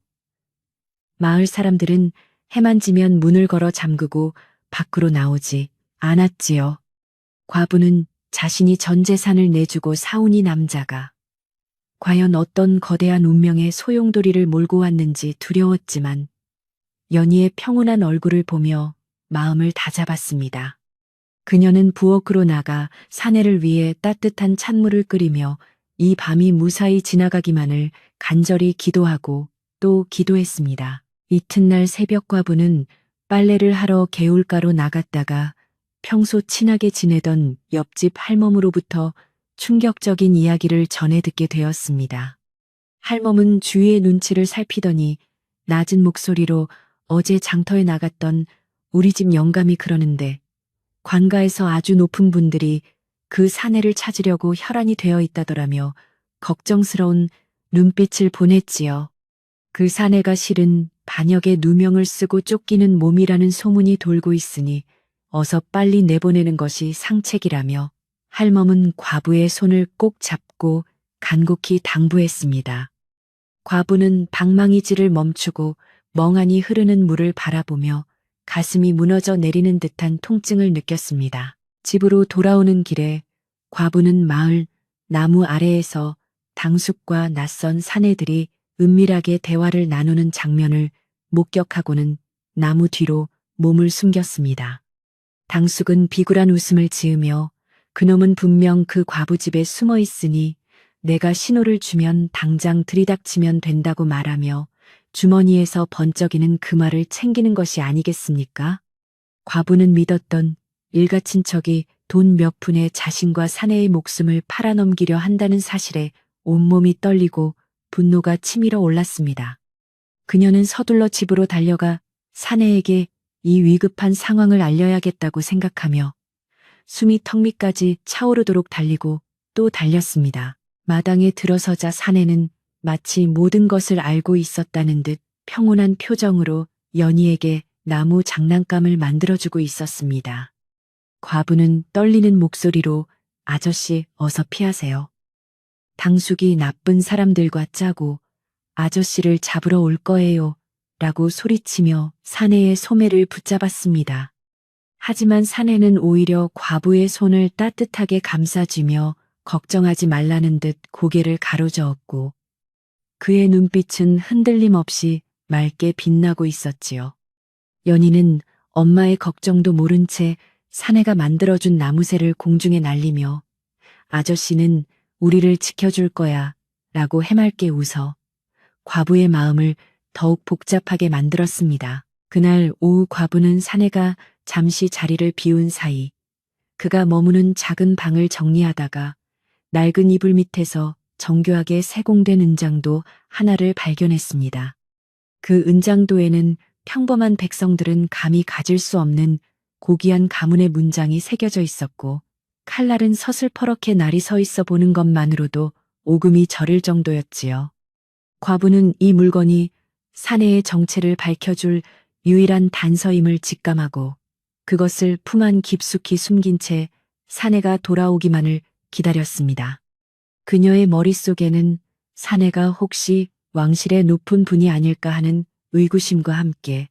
마을 사람들은 해만 지면 문을 걸어 잠그고 밖으로 나오지 않았지요. 과부는 자신이 전 재산을 내주고 사오니 남자가 과연 어떤 거대한 운명의 소용돌이를 몰고 왔는지 두려웠지만 연희의 평온한 얼굴을 보며 마음을 다잡았습니다. 그녀는 부엌으로 나가 사내를 위해 따뜻한 찬물을 끓이며 이 밤이 무사히 지나가기만을 간절히 기도하고 또 기도했습니다. 이튿날 새벽 과부는 빨래를 하러 개울가로 나갔다가 평소 친하게 지내던 옆집 할멈으로부터 충격적인 이야기를 전해 듣게 되었습니다. 할멈은 주위의 눈치를 살피더니 낮은 목소리로 어제 장터에 나갔던 우리 집 영감이 그러는데 관가에서 아주 높은 분들이 그 사내를 찾으려고 혈안이 되어 있다더라며 걱정스러운 눈빛을 보냈지요. 그 사내가 실은 반역의 누명을 쓰고 쫓기는 몸이라는 소문이 돌고 있으니 어서 빨리 내보내는 것이 상책이라며 할멈은 과부의 손을 꼭 잡고 간곡히 당부했습니다. 과부는 방망이질을 멈추고 멍하니 흐르는 물을 바라보며 가슴이 무너져 내리는 듯한 통증을 느꼈습니다. 집으로 돌아오는 길에 과부는 마을 나무 아래에서 당숙과 낯선 사내들이 은밀하게 대화를 나누는 장면을 목격하고는 나무 뒤로 몸을 숨겼습니다. 당숙은 비굴한 웃음을 지으며 그놈은 분명 그 과부 집에 숨어 있으니 내가 신호를 주면 당장 들이닥치면 된다고 말하며 주머니에서 번쩍이는 그 말을 챙기는 것이 아니겠습니까? 과부는 믿었던 일가친척이 돈 몇 푼에 자신과 사내의 목숨을 팔아넘기려 한다는 사실에 온몸이 떨리고 분노가 치밀어 올랐습니다. 그녀는 서둘러 집으로 달려가 사내에게 이 위급한 상황을 알려야겠다고 생각하며 숨이 턱 밑까지 차오르도록 달리고 또 달렸습니다. 마당에 들어서자 사내는 마치 모든 것을 알고 있었다는 듯 평온한 표정으로 연희에게 나무 장난감을 만들어주고 있었습니다. 과부는 떨리는 목소리로 아저씨 어서 피하세요. 당숙이 나쁜 사람들과 짜고 아저씨를 잡으러 올 거예요. 라고 소리치며 사내의 소매를 붙잡았습니다. 하지만 사내는 오히려 과부의 손을 따뜻하게 감싸주며 걱정하지 말라는 듯 고개를 가로저었고 그의 눈빛은 흔들림 없이 맑게 빛나고 있었지요. 연희는 엄마의 걱정도 모른 채 사내가 만들어준 나무새를 공중에 날리며 아저씨는 우리를 지켜줄 거야 라고 해맑게 웃어 과부의 마음을 더욱 복잡하게 만들었습니다. 그날 오후 과부는 사내가 잠시 자리를 비운 사이 그가 머무는 작은 방을 정리하다가 낡은 이불 밑에서 정교하게 세공된 은장도 하나를 발견했습니다. 그 은장도에는 평범한 백성들은 감히 가질 수 없는 고귀한 가문의 문장이 새겨져 있었고 칼날은 서슬퍼렇게 날이 서 있어 보는 것만으로도 오금이 저릴 정도였지요. 과부는 이 물건이 사내의 정체를 밝혀줄 유일한 단서임을 직감하고 그것을 품 안 깊숙이 숨긴 채 사내가 돌아오기만을 기다렸습니다. 그녀의 머릿속에는 사내가 혹시 왕실의 높은 분이 아닐까 하는 의구심과 함께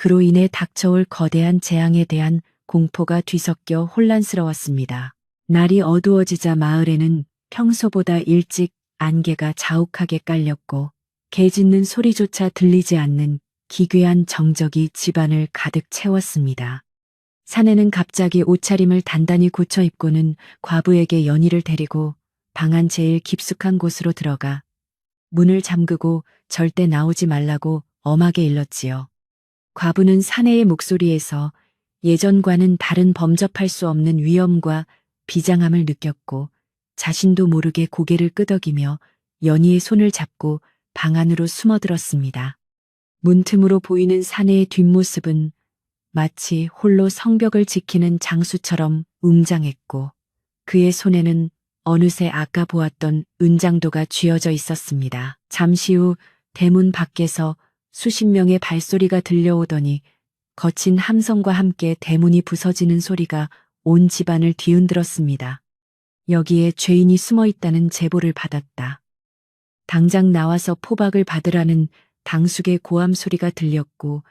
그로 인해 닥쳐올 거대한 재앙에 대한 공포가 뒤섞여 혼란스러웠습니다. 날이 어두워지자 마을에는 평소보다 일찍 안개가 자욱하게 깔렸고 개 짖는 소리조차 들리지 않는 기괴한 정적이 집안을 가득 채웠습니다. 사내는 갑자기 옷차림을 단단히 고쳐 입고는 과부에게 연희를 데리고 방 안 제일 깊숙한 곳으로 들어가 문을 잠그고 절대 나오지 말라고 엄하게 일렀지요. 과부는 사내의 목소리에서 예전과는 다른 범접할 수 없는 위엄과 비장함을 느꼈고 자신도 모르게 고개를 끄덕이며 연희의 손을 잡고 방 안으로 숨어들었습니다. 문틈으로 보이는 사내의 뒷모습은 마치 홀로 성벽을 지키는 장수처럼 웅장했고 그의 손에는 어느새 아까 보았던 은장도가 쥐어져 있었습니다. 잠시 후 대문 밖에서 수십 명의 발소리가 들려오더니 거친 함성과 함께 대문이 부서지는 소리가 온 집안을 뒤흔들었습니다. 여기에 죄인이 숨어 있다는 제보를 받았다. 당장 나와서 포박을 받으라는 당숙의 고함 소리가 들렸고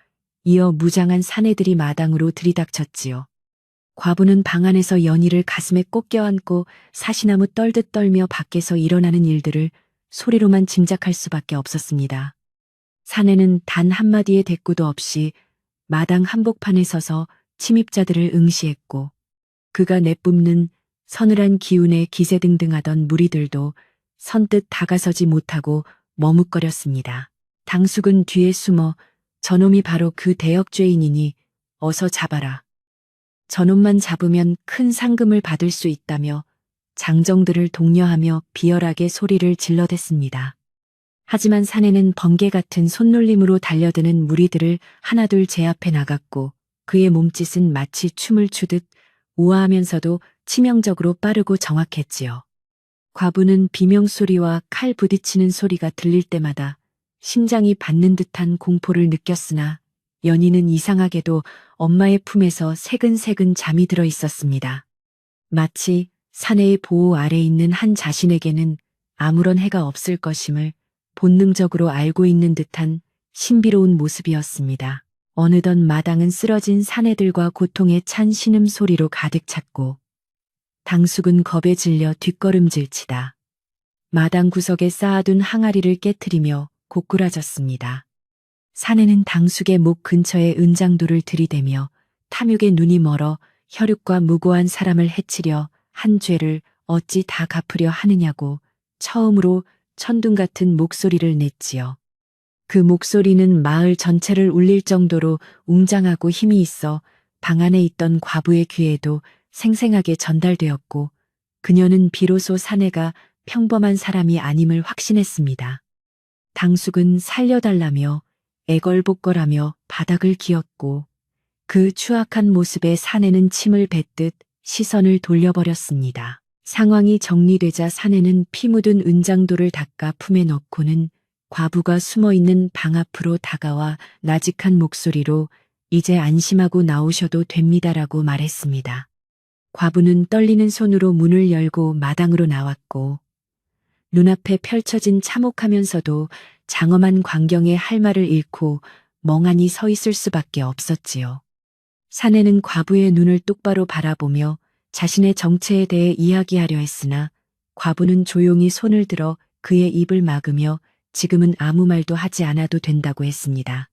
이어 무장한 사내들이 마당으로 들이닥쳤지요. 과부는 방 안에서 연희를 가슴에 꼭 껴안고 사시나무 떨듯 떨며 밖에서 일어나는 일들을 소리로만 짐작할 수밖에 없었습니다. 사내는 단 한마디의 대꾸도 없이 마당 한복판에 서서 침입자들을 응시했고 그가 내뿜는 서늘한 기운에 기세등등하던 무리들도 선뜻 다가서지 못하고 머뭇거렸습니다. 당숙은 뒤에 숨어 저놈이 바로 그 대역죄인이니 어서 잡아라. 저놈만 잡으면 큰 상금을 받을 수 있다며 장정들을 독려하며 비열하게 소리를 질러댔습니다. 하지만 사내는 번개 같은 손놀림으로 달려드는 무리들을 하나둘 제압해 나갔고 그의 몸짓은 마치 춤을 추듯 우아하면서도 치명적으로 빠르고 정확했지요. 과부는 비명소리와 칼 부딪히는 소리가 들릴 때마다 심장이 받는 듯한 공포를 느꼈으나 연희는 이상하게도 엄마의 품에서 새근새근 잠이 들어 있었습니다. 마치 사내의 보호 아래 있는 한 자신에게는 아무런 해가 없을 것임을 본능적으로 알고 있는 듯한 신비로운 모습이었습니다. 어느덧 마당은 쓰러진 사내들과 고통에 찬 신음소리로 가득 찼고 당숙은 겁에 질려 뒷걸음질치다 마당 구석에 쌓아둔 항아리를 깨트리며 고꾸라졌습니다. 사내는 당숙의 목 근처에 은장도를 들이대며 탐욕의 눈이 멀어 혈육과 무고한 사람을 해치려 한 죄를 어찌 다 갚으려 하느냐고 처음으로 천둥 같은 목소리를 냈지요. 그 목소리는 마을 전체를 울릴 정도로 웅장하고 힘이 있어 방 안에 있던 과부의 귀에도 생생하게 전달되었고 그녀는 비로소 사내가 평범한 사람이 아님을 확신했습니다. 당숙은 살려달라며 애걸복걸하며 바닥을 기었고 그 추악한 모습에 사내는 침을 뱉듯 시선을 돌려버렸습니다. 상황이 정리되자 사내는 피 묻은 은장도를 닦아 품에 넣고는 과부가 숨어있는 방 앞으로 다가와 나직한 목소리로 이제 안심하고 나오셔도 됩니다라고 말했습니다. 과부는 떨리는 손으로 문을 열고 마당으로 나왔고 눈앞에 펼쳐진 참혹하면서도 장엄한 광경에 할 말을 잃고 멍하니 서 있을 수밖에 없었지요. 사내는 과부의 눈을 똑바로 바라보며 자신의 정체에 대해 이야기하려 했으나 과부는 조용히 손을 들어 그의 입을 막으며 지금은 아무 말도 하지 않아도 된다고 했습니다.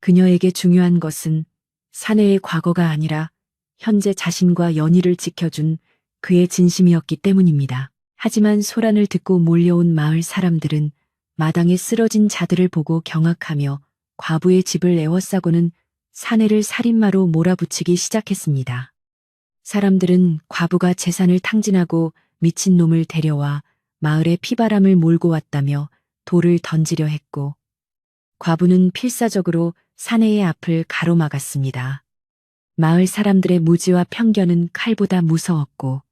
그녀에게 중요한 것은 사내의 과거가 아니라 현재 자신과 연희를 지켜준 그의 진심이었기 때문입니다. 하지만 소란을 듣고 몰려온 마을 사람들은 마당에 쓰러진 자들을 보고 경악하며 과부의 집을 에워싸고는 사내를 살인마로 몰아붙이기 시작했습니다. 사람들은 과부가 재산을 탕진하고 미친놈을 데려와 마을에 피바람을 몰고 왔다며 돌을 던지려 했고 과부는 필사적으로 사내의 앞을 가로막았습니다. 마을 사람들의 무지와 편견은 칼보다 무서웠고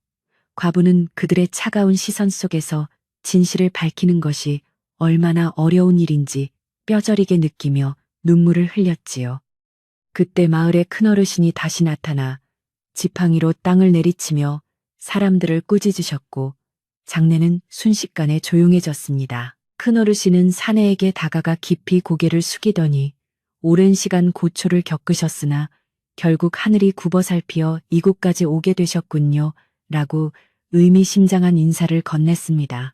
과부는 그들의 차가운 시선 속에서 진실을 밝히는 것이 얼마나 어려운 일인지 뼈저리게 느끼며 눈물을 흘렸지요. 그때 마을의 큰어르신이 다시 나타나 지팡이로 땅을 내리치며 사람들을 꾸짖으셨고 장내는 순식간에 조용해졌습니다. 큰어르신은 사내에게 다가가 깊이 고개를 숙이더니 오랜 시간 고초를 겪으셨으나 결국 하늘이 굽어 살피어 이곳까지 오게 되셨군요. 라고 의미심장한 인사를 건넸습니다.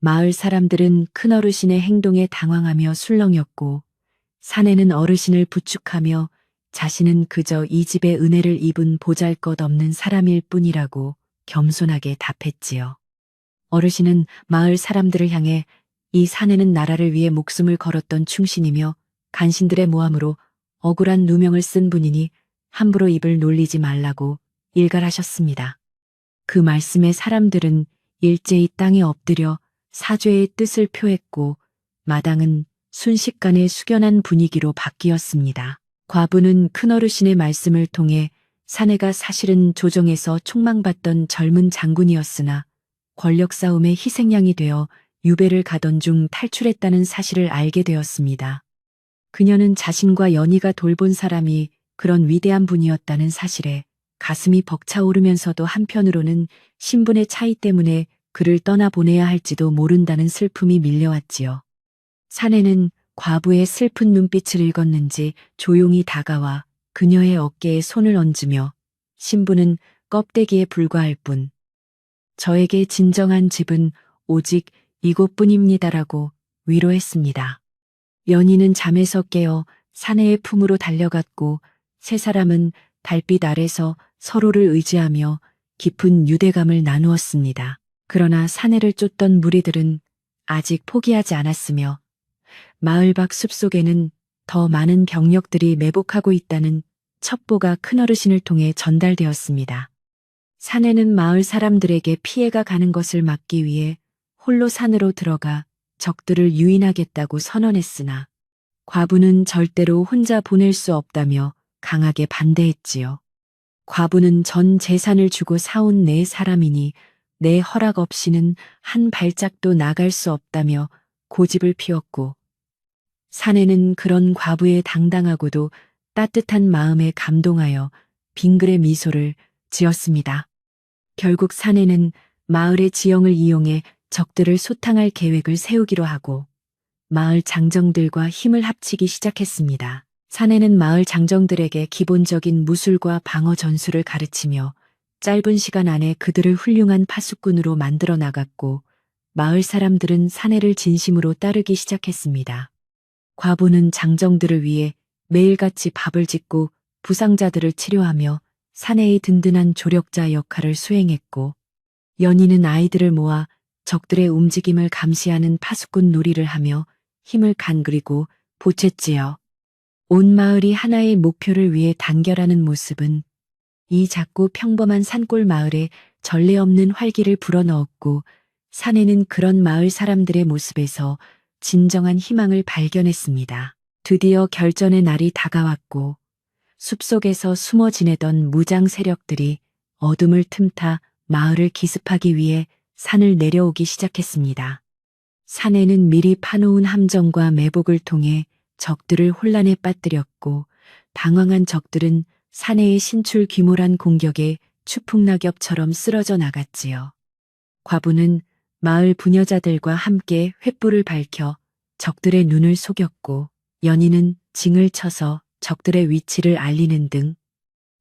마을 사람들은 큰어르신의 행동에 당황하며 술렁였고 사내는 어르신을 부축하며 자신은 그저 이 집의 은혜를 입은 보잘것없는 사람일 뿐이라고 겸손하게 답했지요. 어르신은 마을 사람들을 향해 이 사내는 나라를 위해 목숨을 걸었던 충신이며 간신들의 모함으로 억울한 누명을 쓴 분이니 함부로 입을 놀리지 말라고 일갈하셨습니다. 그 말씀에 사람들은 일제히 땅에 엎드려 사죄의 뜻을 표했고 마당은 순식간에 숙연한 분위기로 바뀌었습니다. 과부는 큰어르신의 말씀을 통해 사내가 사실은 조정에서 촉망받던 젊은 장군이었으나 권력 싸움의 희생양이 되어 유배를 가던 중 탈출했다는 사실을 알게 되었습니다. 그녀는 자신과 연희가 돌본 사람이 그런 위대한 분이었다는 사실에 가슴이 벅차오르면서도 한편으로는 신분의 차이 때문에 그를 떠나보내야 할지도 모른다는 슬픔이 밀려왔지요. 사내는 과부의 슬픈 눈빛을 읽었는지 조용히 다가와 그녀의 어깨에 손을 얹으며 신분은 껍데기에 불과할 뿐 저에게 진정한 집은 오직 이곳뿐입니다라고 위로했습니다. 연희는 잠에서 깨어 사내의 품으로 달려갔고 세 사람은 달빛 아래서 서로를 의지하며 깊은 유대감을 나누었습니다. 그러나 사내를 쫓던 무리들은 아직 포기하지 않았으며 마을 밖 숲속에는 더 많은 병력들이 매복하고 있다는 첩보가 큰어르신을 통해 전달되었습니다. 사내는 마을 사람들에게 피해가 가는 것을 막기 위해 홀로 산으로 들어가 적들을 유인하겠다고 선언했으나 과부는 절대로 혼자 보낼 수 없다며 강하게 반대했지요. 과부는 전 재산을 주고 사온 내 사람이니 내 허락 없이는 한 발짝도 나갈 수 없다며 고집을 피웠고 사내는 그런 과부의 당당하고도 따뜻한 마음에 감동하여 빙그레 미소를 지었습니다. 결국 사내는 마을의 지형을 이용해 적들을 소탕할 계획을 세우기로 하고 마을 장정들과 힘을 합치기 시작했습니다. 사내는 마을 장정들에게 기본적인 무술과 방어 전술을 가르치며 짧은 시간 안에 그들을 훌륭한 파수꾼으로 만들어 나갔고 마을 사람들은 사내를 진심으로 따르기 시작했습니다. 과부는 장정들을 위해 매일같이 밥을 짓고 부상자들을 치료하며 사내의 든든한 조력자 역할을 수행했고 연희는 아이들을 모아 적들의 움직임을 감시하는 파수꾼 놀이를 하며 힘을 간그리고 보챘지요. 온 마을이 하나의 목표를 위해 단결하는 모습은 이 작고 평범한 산골 마을에 전례 없는 활기를 불어넣었고 사내는 그런 마을 사람들의 모습에서 진정한 희망을 발견했습니다. 드디어 결전의 날이 다가왔고 숲속에서 숨어 지내던 무장 세력들이 어둠을 틈타 마을을 기습하기 위해 산을 내려오기 시작했습니다. 사내는 미리 파놓은 함정과 매복을 통해 적들을 혼란에 빠뜨렸고 방황한 적들은 사내의 신출 귀몰한 공격에 추풍낙엽처럼 쓰러져 나갔지요. 과부는 마을 부녀자들과 함께 횃불을 밝혀 적들의 눈을 속였고 연희는 징을 쳐서 적들의 위치를 알리는 등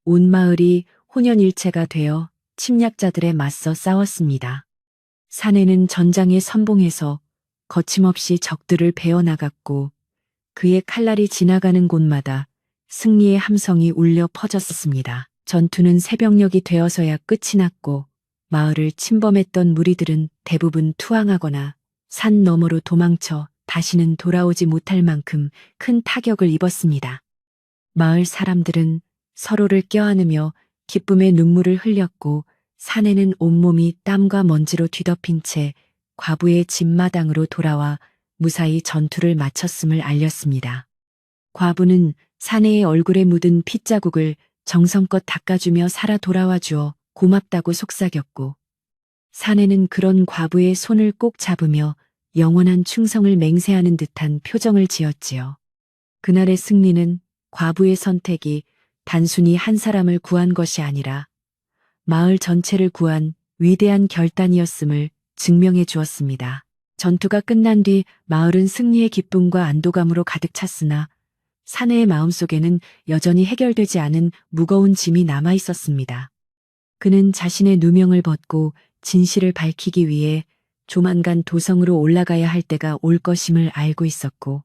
온 마을이 혼연일체가 되어 침략자들에 맞서 싸웠습니다. 사내는 전장에 선봉해서 거침없이 적들을 베어나갔고 그의 칼날이 지나가는 곳마다 승리의 함성이 울려 퍼졌습니다. 전투는 새벽녘이 되어서야 끝이 났고 마을을 침범했던 무리들은 대부분 투항하거나 산 너머로 도망쳐 다시는 돌아오지 못할 만큼 큰 타격을 입었습니다. 마을 사람들은 서로를 껴안으며 기쁨의 눈물을 흘렸고 사내는 온몸이 땀과 먼지로 뒤덮인 채 과부의 집마당으로 돌아와 무사히 전투를 마쳤음을 알렸습니다. 과부는 사내의 얼굴에 묻은 핏자국을 정성껏 닦아주며 살아 돌아와 주어 고맙다고 속삭였고 사내는 그런 과부의 손을 꼭 잡으며 영원한 충성을 맹세하는 듯한 표정을 지었지요. 그날의 승리는 과부의 선택이 단순히 한 사람을 구한 것이 아니라 마을 전체를 구한 위대한 결단이었음을 증명해 주었습니다. 전투가 끝난 뒤 마을은 승리의 기쁨과 안도감으로 가득 찼으나 사내의 마음속에는 여전히 해결되지 않은 무거운 짐이 남아 있었습니다. 그는 자신의 누명을 벗고 진실을 밝히기 위해 조만간 도성으로 올라가야 할 때가 올 것임을 알고 있었고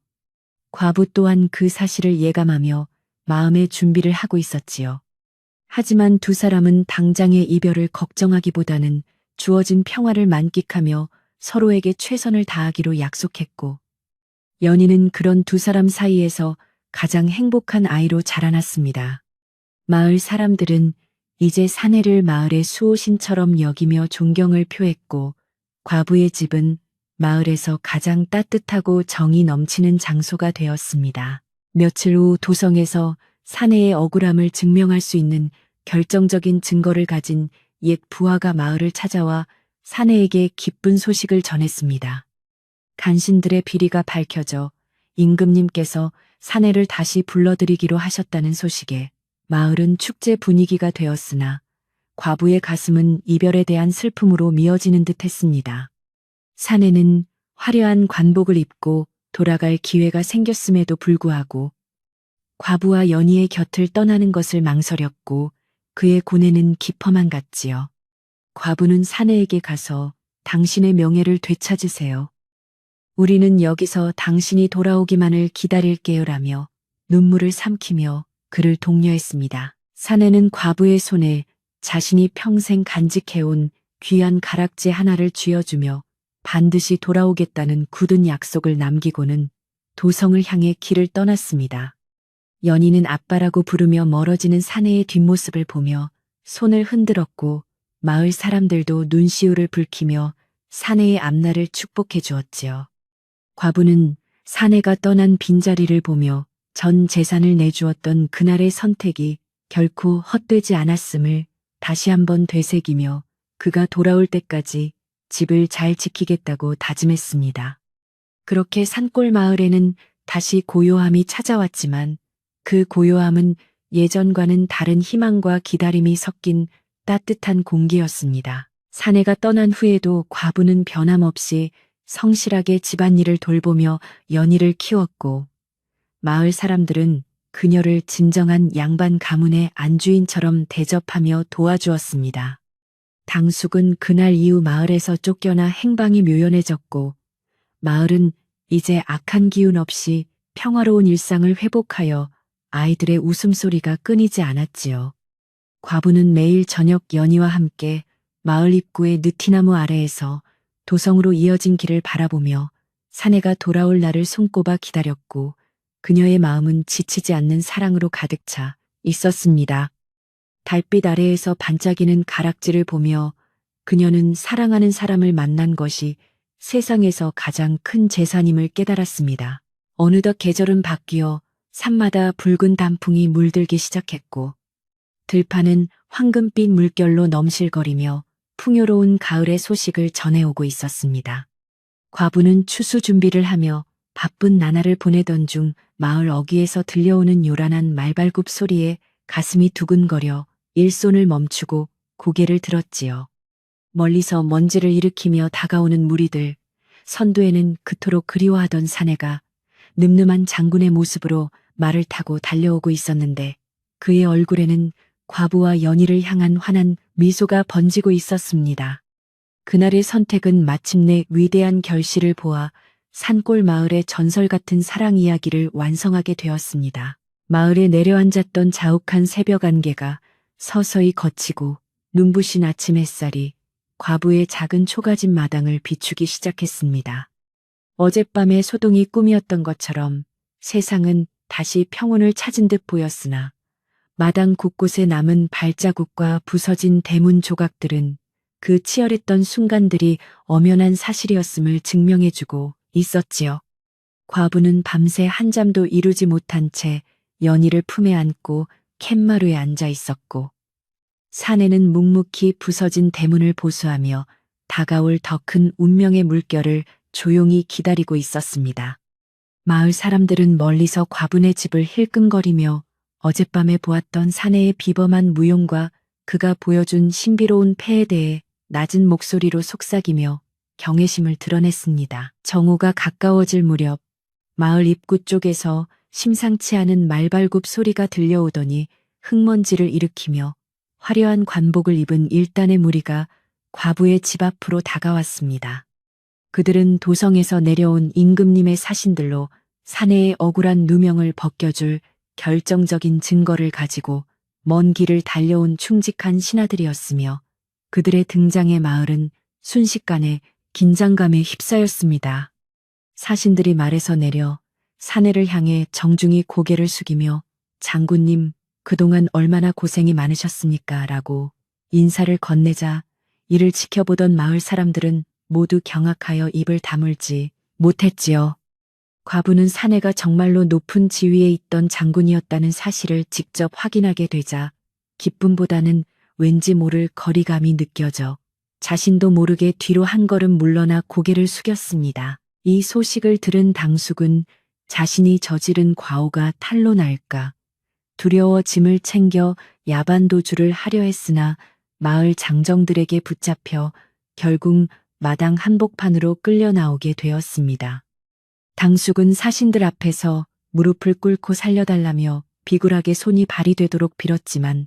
과부 또한 그 사실을 예감하며 마음의 준비를 하고 있었지요. 하지만 두 사람은 당장의 이별을 걱정하기보다는 주어진 평화를 만끽하며 서로에게 최선을 다하기로 약속했고 연희는 그런 두 사람 사이에서 가장 행복한 아이로 자라났습니다. 마을 사람들은 이제 사내를 마을의 수호신처럼 여기며 존경을 표했고 과부의 집은 마을에서 가장 따뜻하고 정이 넘치는 장소가 되었습니다. 며칠 후 도성에서 사내의 억울함을 증명할 수 있는 결정적인 증거를 가진 옛 부하가 마을을 찾아와 사내에게 기쁜 소식을 전했습니다. 간신들의 비리가 밝혀져 임금님께서 사내를 다시 불러들이기로 하셨다는 소식에 마을은 축제 분위기가 되었으나 과부의 가슴은 이별에 대한 슬픔으로 미어지는 듯 했습니다. 사내는 화려한 관복을 입고 돌아갈 기회가 생겼음에도 불구하고 과부와 연희의 곁을 떠나는 것을 망설였고 그의 고뇌는 깊어만 갔지요. 과부는 사내에게 가서 당신의 명예를 되찾으세요. 우리는 여기서 당신이 돌아오기만을 기다릴게요라며 눈물을 삼키며 그를 독려했습니다. 사내는 과부의 손에 자신이 평생 간직해온 귀한 가락지 하나를 쥐어주며 반드시 돌아오겠다는 굳은 약속을 남기고는 도성을 향해 길을 떠났습니다. 연희는 아빠라고 부르며 멀어지는 사내의 뒷모습을 보며 손을 흔들었고 마을 사람들도 눈시울을 붉히며 사내의 앞날을 축복해 주었지요. 과부는 사내가 떠난 빈자리를 보며 전 재산을 내주었던 그날의 선택이 결코 헛되지 않았음을 다시 한번 되새기며 그가 돌아올 때까지 집을 잘 지키겠다고 다짐했습니다. 그렇게 산골 마을에는 다시 고요함이 찾아왔지만 그 고요함은 예전과는 다른 희망과 기다림이 섞인 따뜻한 공기였습니다. 사내가 떠난 후에도 과부는 변함없이 성실하게 집안일을 돌보며 연희를 키웠고 마을 사람들은 그녀를 진정한 양반 가문의 안주인처럼 대접하며 도와주었습니다. 당숙은 그날 이후 마을에서 쫓겨나 행방이 묘연해졌고 마을은 이제 악한 기운 없이 평화로운 일상을 회복하여 아이들의 웃음소리가 끊이지 않았지요. 과부는 매일 저녁 연희와 함께 마을 입구의 느티나무 아래에서 도성으로 이어진 길을 바라보며 사내가 돌아올 날을 손꼽아 기다렸고 그녀의 마음은 지치지 않는 사랑으로 가득 차 있었습니다. 달빛 아래에서 반짝이는 가락지를 보며 그녀는 사랑하는 사람을 만난 것이 세상에서 가장 큰 재산임을 깨달았습니다. 어느덧 계절은 바뀌어 산마다 붉은 단풍이 물들기 시작했고 들판은 황금빛 물결로 넘실거리며 풍요로운 가을의 소식을 전해오고 있었습니다. 과부는 추수 준비를 하며 바쁜 나날을 보내던 중 마을 어귀에서 들려오는 요란한 말발굽 소리에 가슴이 두근거려 일손을 멈추고 고개를 들었지요. 멀리서 먼지를 일으키며 다가오는 무리들, 선두에는 그토록 그리워하던 사내가 늠름한 장군의 모습으로 말을 타고 달려오고 있었는데 그의 얼굴에는 과부와 연희를 향한 환한 미소가 번지고 있었습니다. 그날의 선택은 마침내 위대한 결실을 보아 산골 마을의 전설 같은 사랑 이야기를 완성하게 되었습니다. 마을에 내려앉았던 자욱한 새벽 안개가 서서히 걷히고 눈부신 아침 햇살이 과부의 작은 초가집 마당을 비추기 시작했습니다. 어젯밤의 소동이 꿈이었던 것처럼 세상은 다시 평온을 찾은 듯 보였으나 마당 곳곳에 남은 발자국과 부서진 대문 조각들은 그 치열했던 순간들이 엄연한 사실이었음을 증명해주고 있었지요. 과부는 밤새 한잠도 이루지 못한 채 연희를 품에 안고 캔마루에 앉아 있었고 사내는 묵묵히 부서진 대문을 보수하며 다가올 더 큰 운명의 물결을 조용히 기다리고 있었습니다. 마을 사람들은 멀리서 과부네 집을 힐끔거리며 어젯밤에 보았던 사내의 비범한 무용과 그가 보여준 신비로운 패에 대해 낮은 목소리로 속삭이며 경외심을 드러냈습니다. 정오가 가까워질 무렵 마을 입구 쪽에서 심상치 않은 말발굽 소리가 들려오더니 흙먼지를 일으키며 화려한 관복을 입은 일단의 무리가 과부의 집 앞으로 다가왔습니다. 그들은 도성에서 내려온 임금님의 사신들로 사내의 억울한 누명을 벗겨줄 결정적인 증거를 가지고 먼 길을 달려온 충직한 신하들이었으며 그들의 등장에 마을은 순식간에 긴장감에 휩싸였습니다. 사신들이 말에서 내려 사내를 향해 정중히 고개를 숙이며 장군님, 그동안 얼마나 고생이 많으셨습니까? 라고 인사를 건네자 이를 지켜보던 마을 사람들은 모두 경악하여 입을 다물지 못했지요. 과부는 사내가 정말로 높은 지위에 있던 장군이었다는 사실을 직접 확인하게 되자 기쁨보다는 왠지 모를 거리감이 느껴져 자신도 모르게 뒤로 한 걸음 물러나 고개를 숙였습니다. 이 소식을 들은 당숙은 자신이 저지른 과오가 탄로 날까 두려워 짐을 챙겨 야반도주를 하려 했으나 마을 장정들에게 붙잡혀 결국 마당 한복판으로 끌려 나오게 되었습니다. 당숙은 사신들 앞에서 무릎을 꿇고 살려달라며 비굴하게 손이 발이 되도록 빌었지만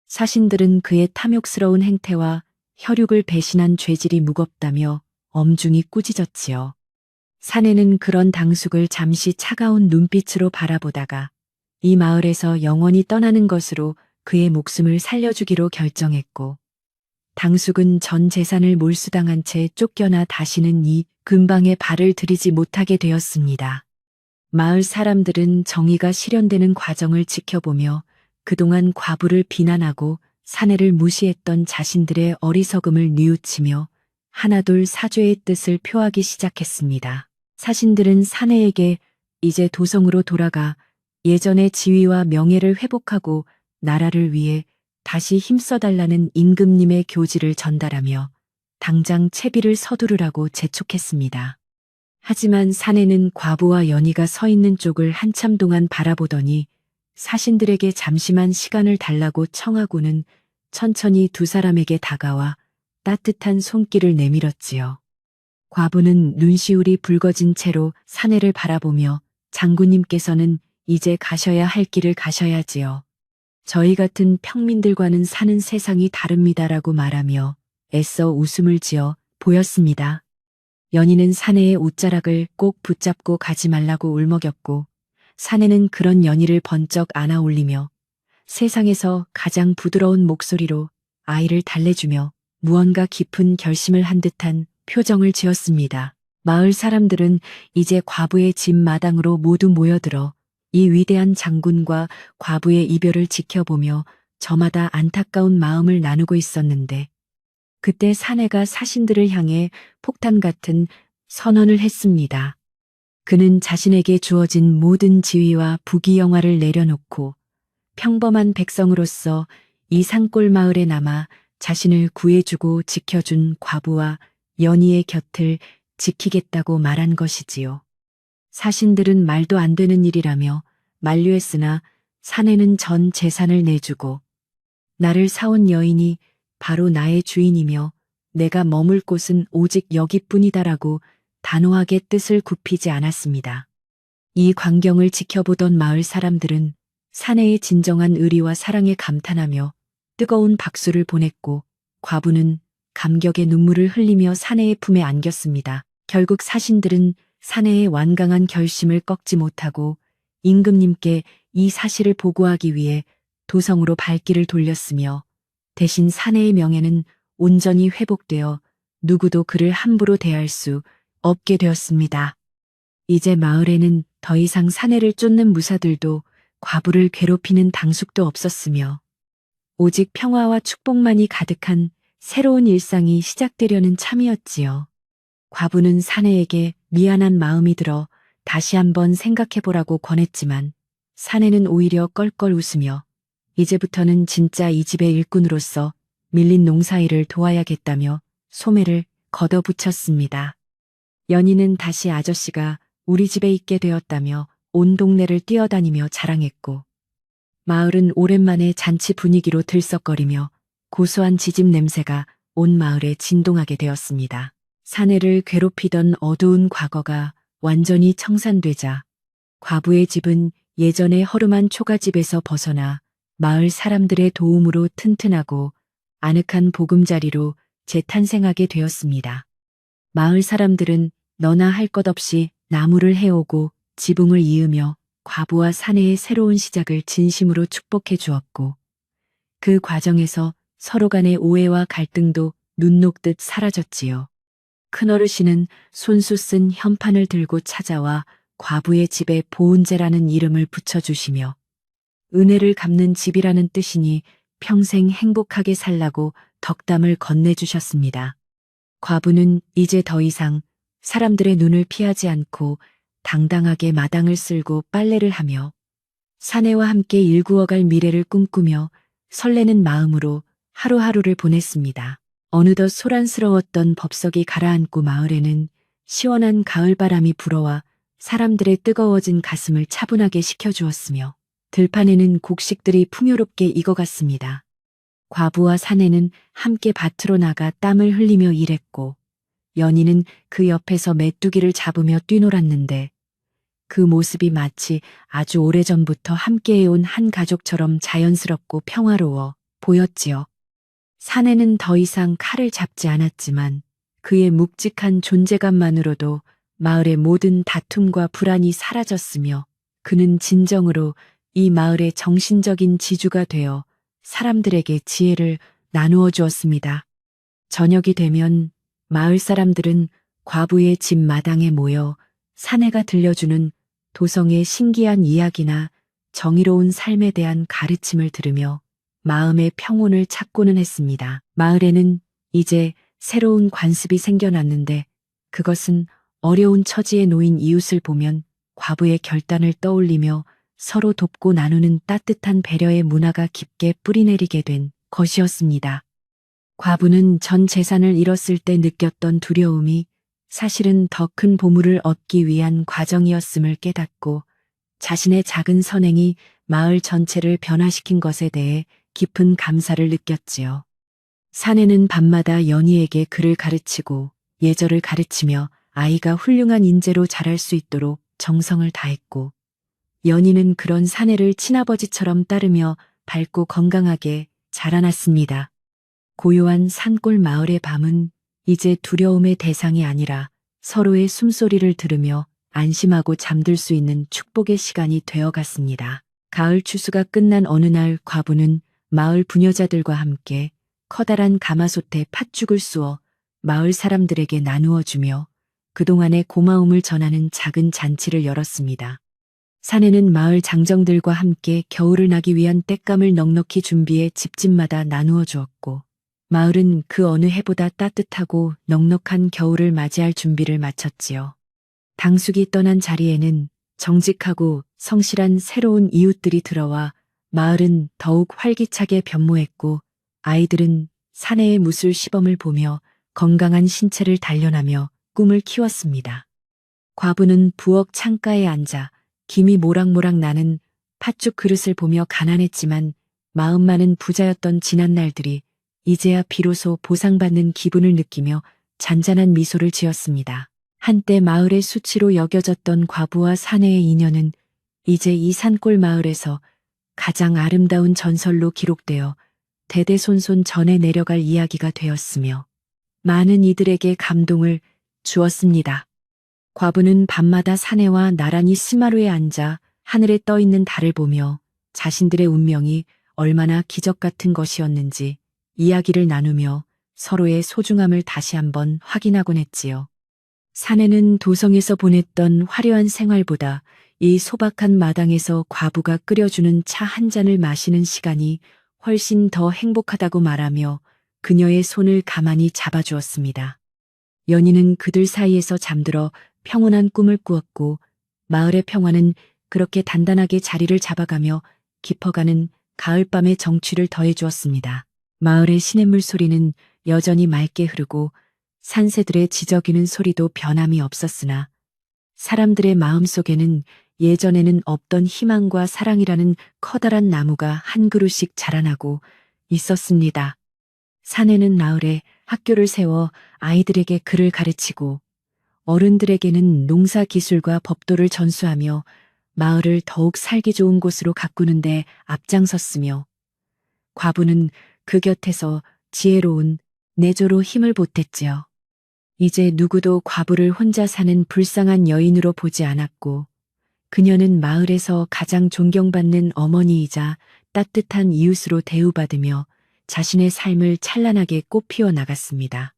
사신들은 그의 탐욕스러운 행태와 혈육을 배신한 죄질이 무겁다며 엄중히 꾸짖었지요. 사내는 그런 당숙을 잠시 차가운 눈빛으로 바라보다가 이 마을에서 영원히 떠나는 것으로 그의 목숨을 살려주기로 결정했고 당숙은 전 재산을 몰수당한 채 쫓겨나 다시는 이 근방에 발을 들이지 못하게 되었습니다. 마을 사람들은 정의가 실현되는 과정을 지켜보며 그동안 과부를 비난하고 사내를 무시했던 자신들의 어리석음을 뉘우치며 하나둘 사죄의 뜻을 표하기 시작했습니다. 사신들은 사내에게 이제 도성으로 돌아가 예전의 지위와 명예를 회복하고 나라를 위해 다시 힘써달라는 임금님의 교지를 전달하며 당장 채비를 서두르라고 재촉했습니다. 하지만 사내는 과부와 연희가 서 있는 쪽을 한참 동안 바라보더니 사신들에게 잠시만 시간을 달라고 청하고는 천천히 두 사람에게 다가와 따뜻한 손길을 내밀었지요. 과부는 눈시울이 붉어진 채로 사내를 바라보며 장군님께서는 이제 가셔야 할 길을 가셔야지요. 저희 같은 평민들과는 사는 세상이 다릅니다라고 말하며 애써 웃음을 지어 보였습니다. 연희는 사내의 옷자락을 꼭 붙잡고 가지 말라고 울먹였고 사내는 그런 연희를 번쩍 안아 올리며 세상에서 가장 부드러운 목소리로 아이를 달래주며 무언가 깊은 결심을 한 듯한 표정을 지었습니다. 마을 사람들은 이제 과부의 집 마당으로 모두 모여들어 이 위대한 장군과 과부의 이별을 지켜보며 저마다 안타까운 마음을 나누고 있었는데 그때 사내가 사신들을 향해 폭탄 같은 선언을 했습니다. 그는 자신에게 주어진 모든 지위와 부귀영화를 내려놓고 평범한 백성으로서 이 산골 마을에 남아 자신을 구해주고 지켜준 과부와 연희의 곁을 지키겠다고 말한 것이지요. 사신들은 말도 안 되는 일이라며 만류했으나 사내는 전 재산을 내주고 나를 사온 여인이 바로 나의 주인이며 내가 머물 곳은 오직 여기뿐이다라고 단호하게 뜻을 굽히지 않았습니다. 이 광경을 지켜보던 마을 사람들은 사내의 진정한 의리와 사랑에 감탄하며 뜨거운 박수를 보냈고 과부는 감격의 눈물을 흘리며 사내의 품에 안겼습니다. 결국 사신들은 사내의 완강한 결심을 꺾지 못하고 임금님께 이 사실을 보고하기 위해 도성으로 발길을 돌렸으며 대신 사내의 명예는 온전히 회복되어 누구도 그를 함부로 대할 수 없게 되었습니다. 이제 마을에는 더 이상 사내를 쫓는 무사들도 과부를 괴롭히는 당숙도 없었으며 오직 평화와 축복만이 가득한 새로운 일상이 시작되려는 참이었지요. 과부는 사내에게 미안한 마음이 들어 다시 한번 생각해보라고 권했지만 사내는 오히려 껄껄 웃으며 이제부터는 진짜 이 집의 일꾼으로서 밀린 농사일을 도와야겠다며 소매를 걷어붙였습니다. 연희는 다시 아저씨가 우리 집에 있게 되었다며 온 동네를 뛰어다니며 자랑했고 마을은 오랜만에 잔치 분위기로 들썩거리며 고소한 지집 냄새가 온 마을에 진동하게 되었습니다. 사내를 괴롭히던 어두운 과거가 완전히 청산되자 과부의 집은 예전의 허름한 초가집에서 벗어나 마을 사람들의 도움으로 튼튼하고 아늑한 보금자리로 재탄생하게 되었습니다. 마을 사람들은 너나 할 것 없이 나무를 해오고 지붕을 이으며 과부와 사내의 새로운 시작을 진심으로 축복해 주었고 그 과정에서 서로 간의 오해와 갈등도 눈 녹듯 사라졌지요. 큰어르신은 손수 쓴 현판을 들고 찾아와 과부의 집에 보은재라는 이름을 붙여주시며 은혜를 갚는 집이라는 뜻이니 평생 행복하게 살라고 덕담을 건네주셨습니다. 과부는 이제 더 이상 사람들의 눈을 피하지 않고 당당하게 마당을 쓸고 빨래를 하며 사내와 함께 일구어갈 미래를 꿈꾸며 설레는 마음으로 하루하루를 보냈습니다. 어느덧 소란스러웠던 법석이 가라앉고 마을에는 시원한 가을바람이 불어와 사람들의 뜨거워진 가슴을 차분하게 식혀주었으며 들판에는 곡식들이 풍요롭게 익어갔습니다. 과부와 사내는 함께 밭으로 나가 땀을 흘리며 일했고 연희는 그 옆에서 메뚜기를 잡으며 뛰놀았는데 그 모습이 마치 아주 오래전부터 함께해온 한 가족처럼 자연스럽고 평화로워 보였지요. 사내는 더 이상 칼을 잡지 않았지만 그의 묵직한 존재감만으로도 마을의 모든 다툼과 불안이 사라졌으며 그는 진정으로 이 마을의 정신적인 지주가 되어 사람들에게 지혜를 나누어 주었습니다. 저녁이 되면 마을 사람들은 과부의 집 마당에 모여 사내가 들려주는 도성의 신기한 이야기나 정의로운 삶에 대한 가르침을 들으며 마음의 평온을 찾고는 했습니다. 마을에는 이제 새로운 관습이 생겨났는데 그것은 어려운 처지에 놓인 이웃을 보면 과부의 결단을 떠올리며 서로 돕고 나누는 따뜻한 배려의 문화가 깊게 뿌리내리게 된 것이었습니다. 과부는 전 재산을 잃었을 때 느꼈던 두려움이 사실은 더 큰 보물을 얻기 위한 과정이었음을 깨닫고 자신의 작은 선행이 마을 전체를 변화시킨 것에 대해 깊은 감사를 느꼈지요. 사내는 밤마다 연희에게 글을 가르치고 예절을 가르치며 아이가 훌륭한 인재로 자랄 수 있도록 정성을 다했고 연희는 그런 사내를 친아버지처럼 따르며 밝고 건강하게 자라났습니다. 고요한 산골 마을의 밤은 이제 두려움의 대상이 아니라 서로의 숨소리를 들으며 안심하고 잠들 수 있는 축복의 시간이 되어갔습니다. 가을 추수가 끝난 어느 날 과부는 마을 부녀자들과 함께 커다란 가마솥에 팥죽을 쑤어 마을 사람들에게 나누어 주며 그동안의 고마움을 전하는 작은 잔치를 열었습니다. 사내는 마을 장정들과 함께 겨울을 나기 위한 땔감을 넉넉히 준비해 집집마다 나누어 주었고 마을은 그 어느 해보다 따뜻하고 넉넉한 겨울을 맞이할 준비를 마쳤지요. 당숙이 떠난 자리에는 정직하고 성실한 새로운 이웃들이 들어와 마을은 더욱 활기차게 변모했고 아이들은 사내의 무술 시범을 보며 건강한 신체를 단련하며 꿈을 키웠습니다. 과부는 부엌 창가에 앉아 김이 모락모락 나는 팥죽 그릇을 보며 가난했지만 마음만은 부자였던 지난 날들이 이제야 비로소 보상받는 기분을 느끼며 잔잔한 미소를 지었습니다. 한때 마을의 수치로 여겨졌던 과부와 사내의 인연은 이제 이 산골 마을에서 가장 아름다운 전설로 기록되어 대대손손 전해 내려갈 이야기가 되었으며 많은 이들에게 감동을 주었습니다. 과부는 밤마다 사내와 나란히 시마루에 앉아 하늘에 떠 있는 달을 보며 자신들의 운명이 얼마나 기적 같은 것이었는지 이야기를 나누며 서로의 소중함을 다시 한번 확인하곤 했지요. 사내는 도성에서 보냈던 화려한 생활보다 이 소박한 마당에서 과부가 끓여주는 차 한 잔을 마시는 시간이 훨씬 더 행복하다고 말하며 그녀의 손을 가만히 잡아주었습니다. 연희는 그들 사이에서 잠들어 평온한 꿈을 꾸었고 마을의 평화는 그렇게 단단하게 자리를 잡아가며 깊어가는 가을밤의 정취를 더해주었습니다. 마을의 시냇물 소리는 여전히 맑게 흐르고 산새들의 지저귀는 소리도 변함이 없었으나 사람들의 마음속에는 예전에는 없던 희망과 사랑이라는 커다란 나무가 한 그루씩 자라나고 있었습니다. 사내는 나흘에 학교를 세워 아이들에게 글을 가르치고 어른들에게는 농사 기술과 법도를 전수하며 마을을 더욱 살기 좋은 곳으로 가꾸는데 앞장섰으며 과부는 그 곁에서 지혜로운 내조로 힘을 보탰지요. 이제 누구도 과부를 혼자 사는 불쌍한 여인으로 보지 않았고 그녀는 마을에서 가장 존경받는 어머니이자 따뜻한 이웃으로 대우받으며 자신의 삶을 찬란하게 꽃피워 나갔습니다.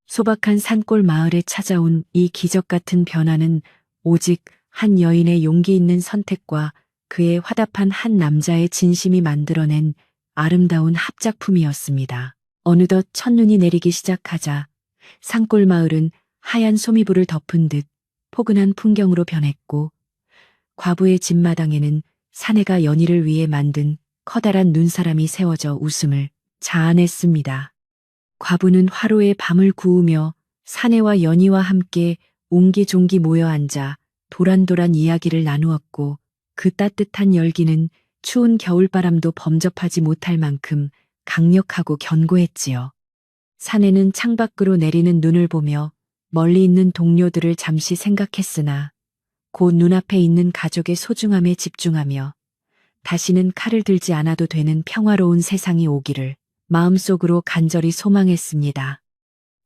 소박한 산골 마을에 찾아온 이 기적 같은 변화는 오직 한 여인의 용기 있는 선택과 그의 화답한 한 남자의 진심이 만들어낸 아름다운 합작품이었습니다. 어느덧 첫눈이 내리기 시작하자 산골 마을은 하얀 소미불을 덮은 듯 포근한 풍경으로 변했고 과부의 집마당에는 사내가 연희를 위해 만든 커다란 눈사람이 세워져 웃음을 자아냈습니다. 과부는 화로에 밤을 구우며 사내와 연희와 함께 옹기종기 모여 앉아 도란도란 이야기를 나누었고 그 따뜻한 열기는 추운 겨울바람도 범접하지 못할 만큼 강력하고 견고했지요. 사내는 창밖으로 내리는 눈을 보며 멀리 있는 동료들을 잠시 생각했으나 곧 눈앞에 있는 가족의 소중함에 집중하며 다시는 칼을 들지 않아도 되는 평화로운 세상이 오기를 마음속으로 간절히 소망했습니다.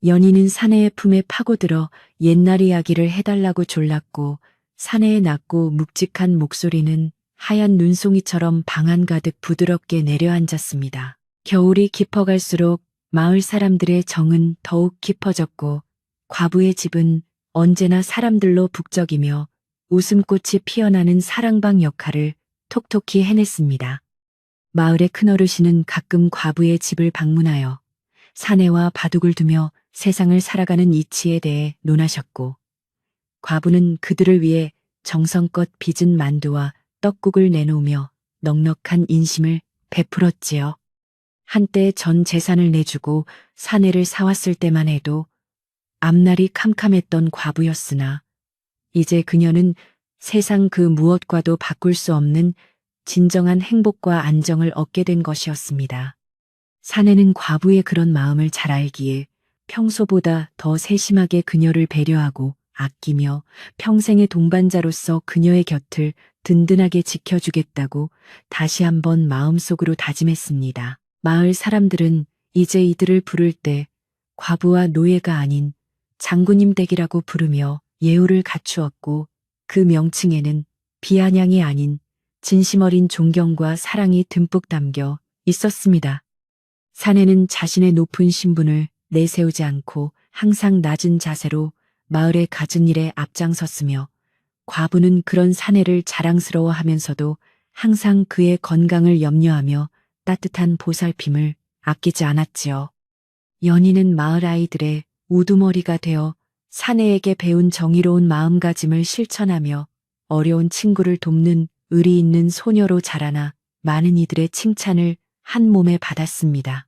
연희는 사내의 품에 파고들어 옛날 이야기를 해달라고 졸랐고 사내의 낮고 묵직한 목소리는 하얀 눈송이처럼 방 안 가득 부드럽게 내려앉았습니다. 겨울이 깊어갈수록 마을 사람들의 정은 더욱 깊어졌고 과부의 집은 언제나 사람들로 북적이며 웃음꽃이 피어나는 사랑방 역할을 톡톡히 해냈습니다. 마을의 큰어르신은 가끔 과부의 집을 방문하여 사내와 바둑을 두며 세상을 살아가는 이치에 대해 논하셨고 과부는 그들을 위해 정성껏 빚은 만두와 떡국을 내놓으며 넉넉한 인심을 베풀었지요. 한때 전 재산을 내주고 사내를 사왔을 때만 해도 앞날이 캄캄했던 과부였으나 이제 그녀는 세상 그 무엇과도 바꿀 수 없는 진정한 행복과 안정을 얻게 된 것이었습니다. 사내는 과부의 그런 마음을 잘 알기에 평소보다 더 세심하게 그녀를 배려하고 아끼며 평생의 동반자로서 그녀의 곁을 든든하게 지켜주겠다고 다시 한번 마음속으로 다짐했습니다. 마을 사람들은 이제 이들을 부를 때 과부와 노예가 아닌 장군님 댁이라고 부르며 예우를 갖추었고 그 명칭에는 비아냥이 아닌 진심 어린 존경과 사랑이 듬뿍 담겨 있었습니다. 사내는 자신의 높은 신분을 내세우지 않고 항상 낮은 자세로 마을의 갖은 일에 앞장섰으며 과부는 그런 사내를 자랑스러워하면서도 항상 그의 건강을 염려하며 따뜻한 보살핌을 아끼지 않았지요. 연희는 마을 아이들의 우두머리가 되어 사내에게 배운 정의로운 마음가짐을 실천하며 어려운 친구를 돕는 의리 있는 소녀로 자라나 많은 이들의 칭찬을 한 몸에 받았습니다.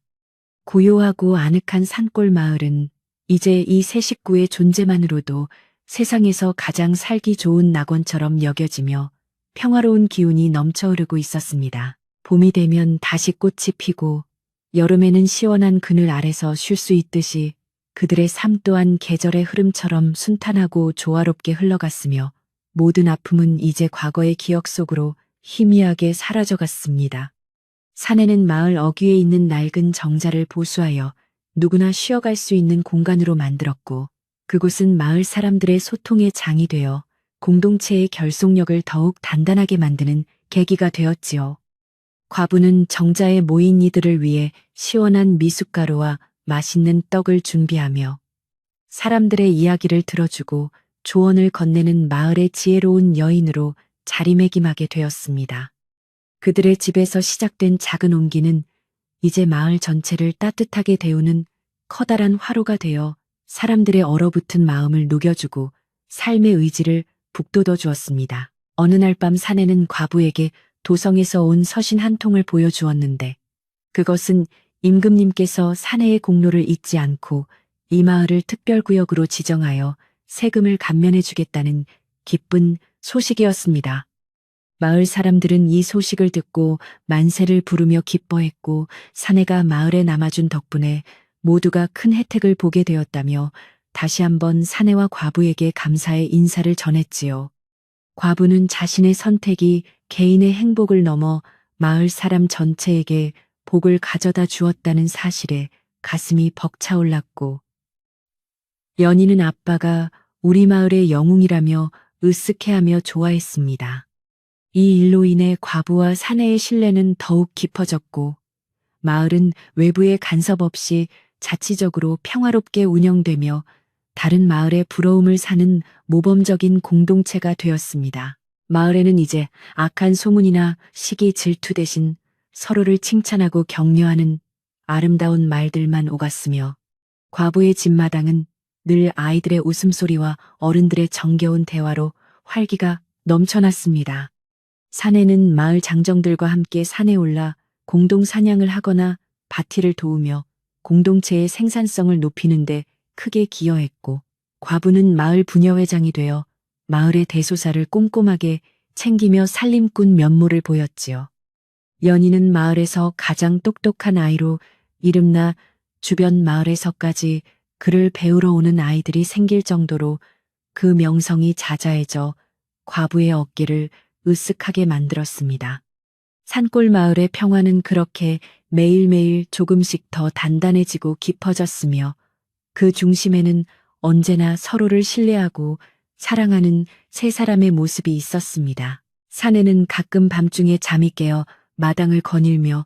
고요하고 아늑한 산골 마을은 이제 이 세 식구의 존재만으로도 세상에서 가장 살기 좋은 낙원처럼 여겨지며 평화로운 기운이 넘쳐 흐르고 있었습니다. 봄이 되면 다시 꽃이 피고 여름에는 시원한 그늘 아래서 쉴 수 있듯이 그들의 삶 또한 계절의 흐름처럼 순탄하고 조화롭게 흘러갔으며 모든 아픔은 이제 과거의 기억 속으로 희미하게 사라져갔습니다. 산에는 마을 어귀에 있는 낡은 정자를 보수하여 누구나 쉬어갈 수 있는 공간으로 만들었고 그곳은 마을 사람들의 소통의 장이 되어 공동체의 결속력을 더욱 단단하게 만드는 계기가 되었지요. 과부는 정자에 모인 이들을 위해 시원한 미숫가루와 맛있는 떡을 준비하며 사람들의 이야기를 들어주고 조언을 건네는 마을의 지혜로운 여인으로 자리매김하게 되었습니다. 그들의 집에서 시작된 작은 온기는 이제 마을 전체를 따뜻하게 데우는 커다란 화로가 되어 사람들의 얼어붙은 마음을 녹여주고 삶의 의지를 북돋워 주었습니다. 어느 날 밤 사내는 과부에게 도성에서 온 서신 한 통을 보여주었는데 그것은 임금님께서 사내의 공로를 잊지 않고 이 마을을 특별구역으로 지정하여 세금을 감면해 주겠다는 기쁜 소식이었습니다. 마을 사람들은 이 소식을 듣고 만세를 부르며 기뻐했고 사내가 마을에 남아준 덕분에 모두가 큰 혜택을 보게 되었다며 다시 한번 사내와 과부에게 감사의 인사를 전했지요. 과부는 자신의 선택이 개인의 행복을 넘어 마을 사람 전체에게 복을 가져다 주었다는 사실에 가슴이 벅차올랐고 연희는 아빠가 우리 마을의 영웅이라며 으쓱해하며 좋아했습니다. 이 일로 인해 과부와 사내의 신뢰는 더욱 깊어졌고 마을은 외부의 간섭 없이 자치적으로 평화롭게 운영되며 다른 마을의 부러움을 사는 모범적인 공동체가 되었습니다. 마을에는 이제 악한 소문이나 시기 질투 대신 서로를 칭찬하고 격려하는 아름다운 말들만 오갔으며 과부의 집마당은 늘 아이들의 웃음소리와 어른들의 정겨운 대화로 활기가 넘쳐났습니다. 사내는 마을 장정들과 함께 산에 올라 공동 사냥을 하거나 밭일을 도우며 공동체의 생산성을 높이는데 크게 기여했고 과부는 마을 부녀회장이 되어 마을의 대소사를 꼼꼼하게 챙기며 살림꾼 면모를 보였지요. 연희는 마을에서 가장 똑똑한 아이로 이름나 주변 마을에서까지 그를 배우러 오는 아이들이 생길 정도로 그 명성이 자자해져 과부의 어깨를 으쓱하게 만들었습니다. 산골 마을의 평화는 그렇게 매일매일 조금씩 더 단단해지고 깊어졌으며 그 중심에는 언제나 서로를 신뢰하고 사랑하는 세 사람의 모습이 있었습니다. 사내는 가끔 밤중에 잠이 깨어 마당을 거닐며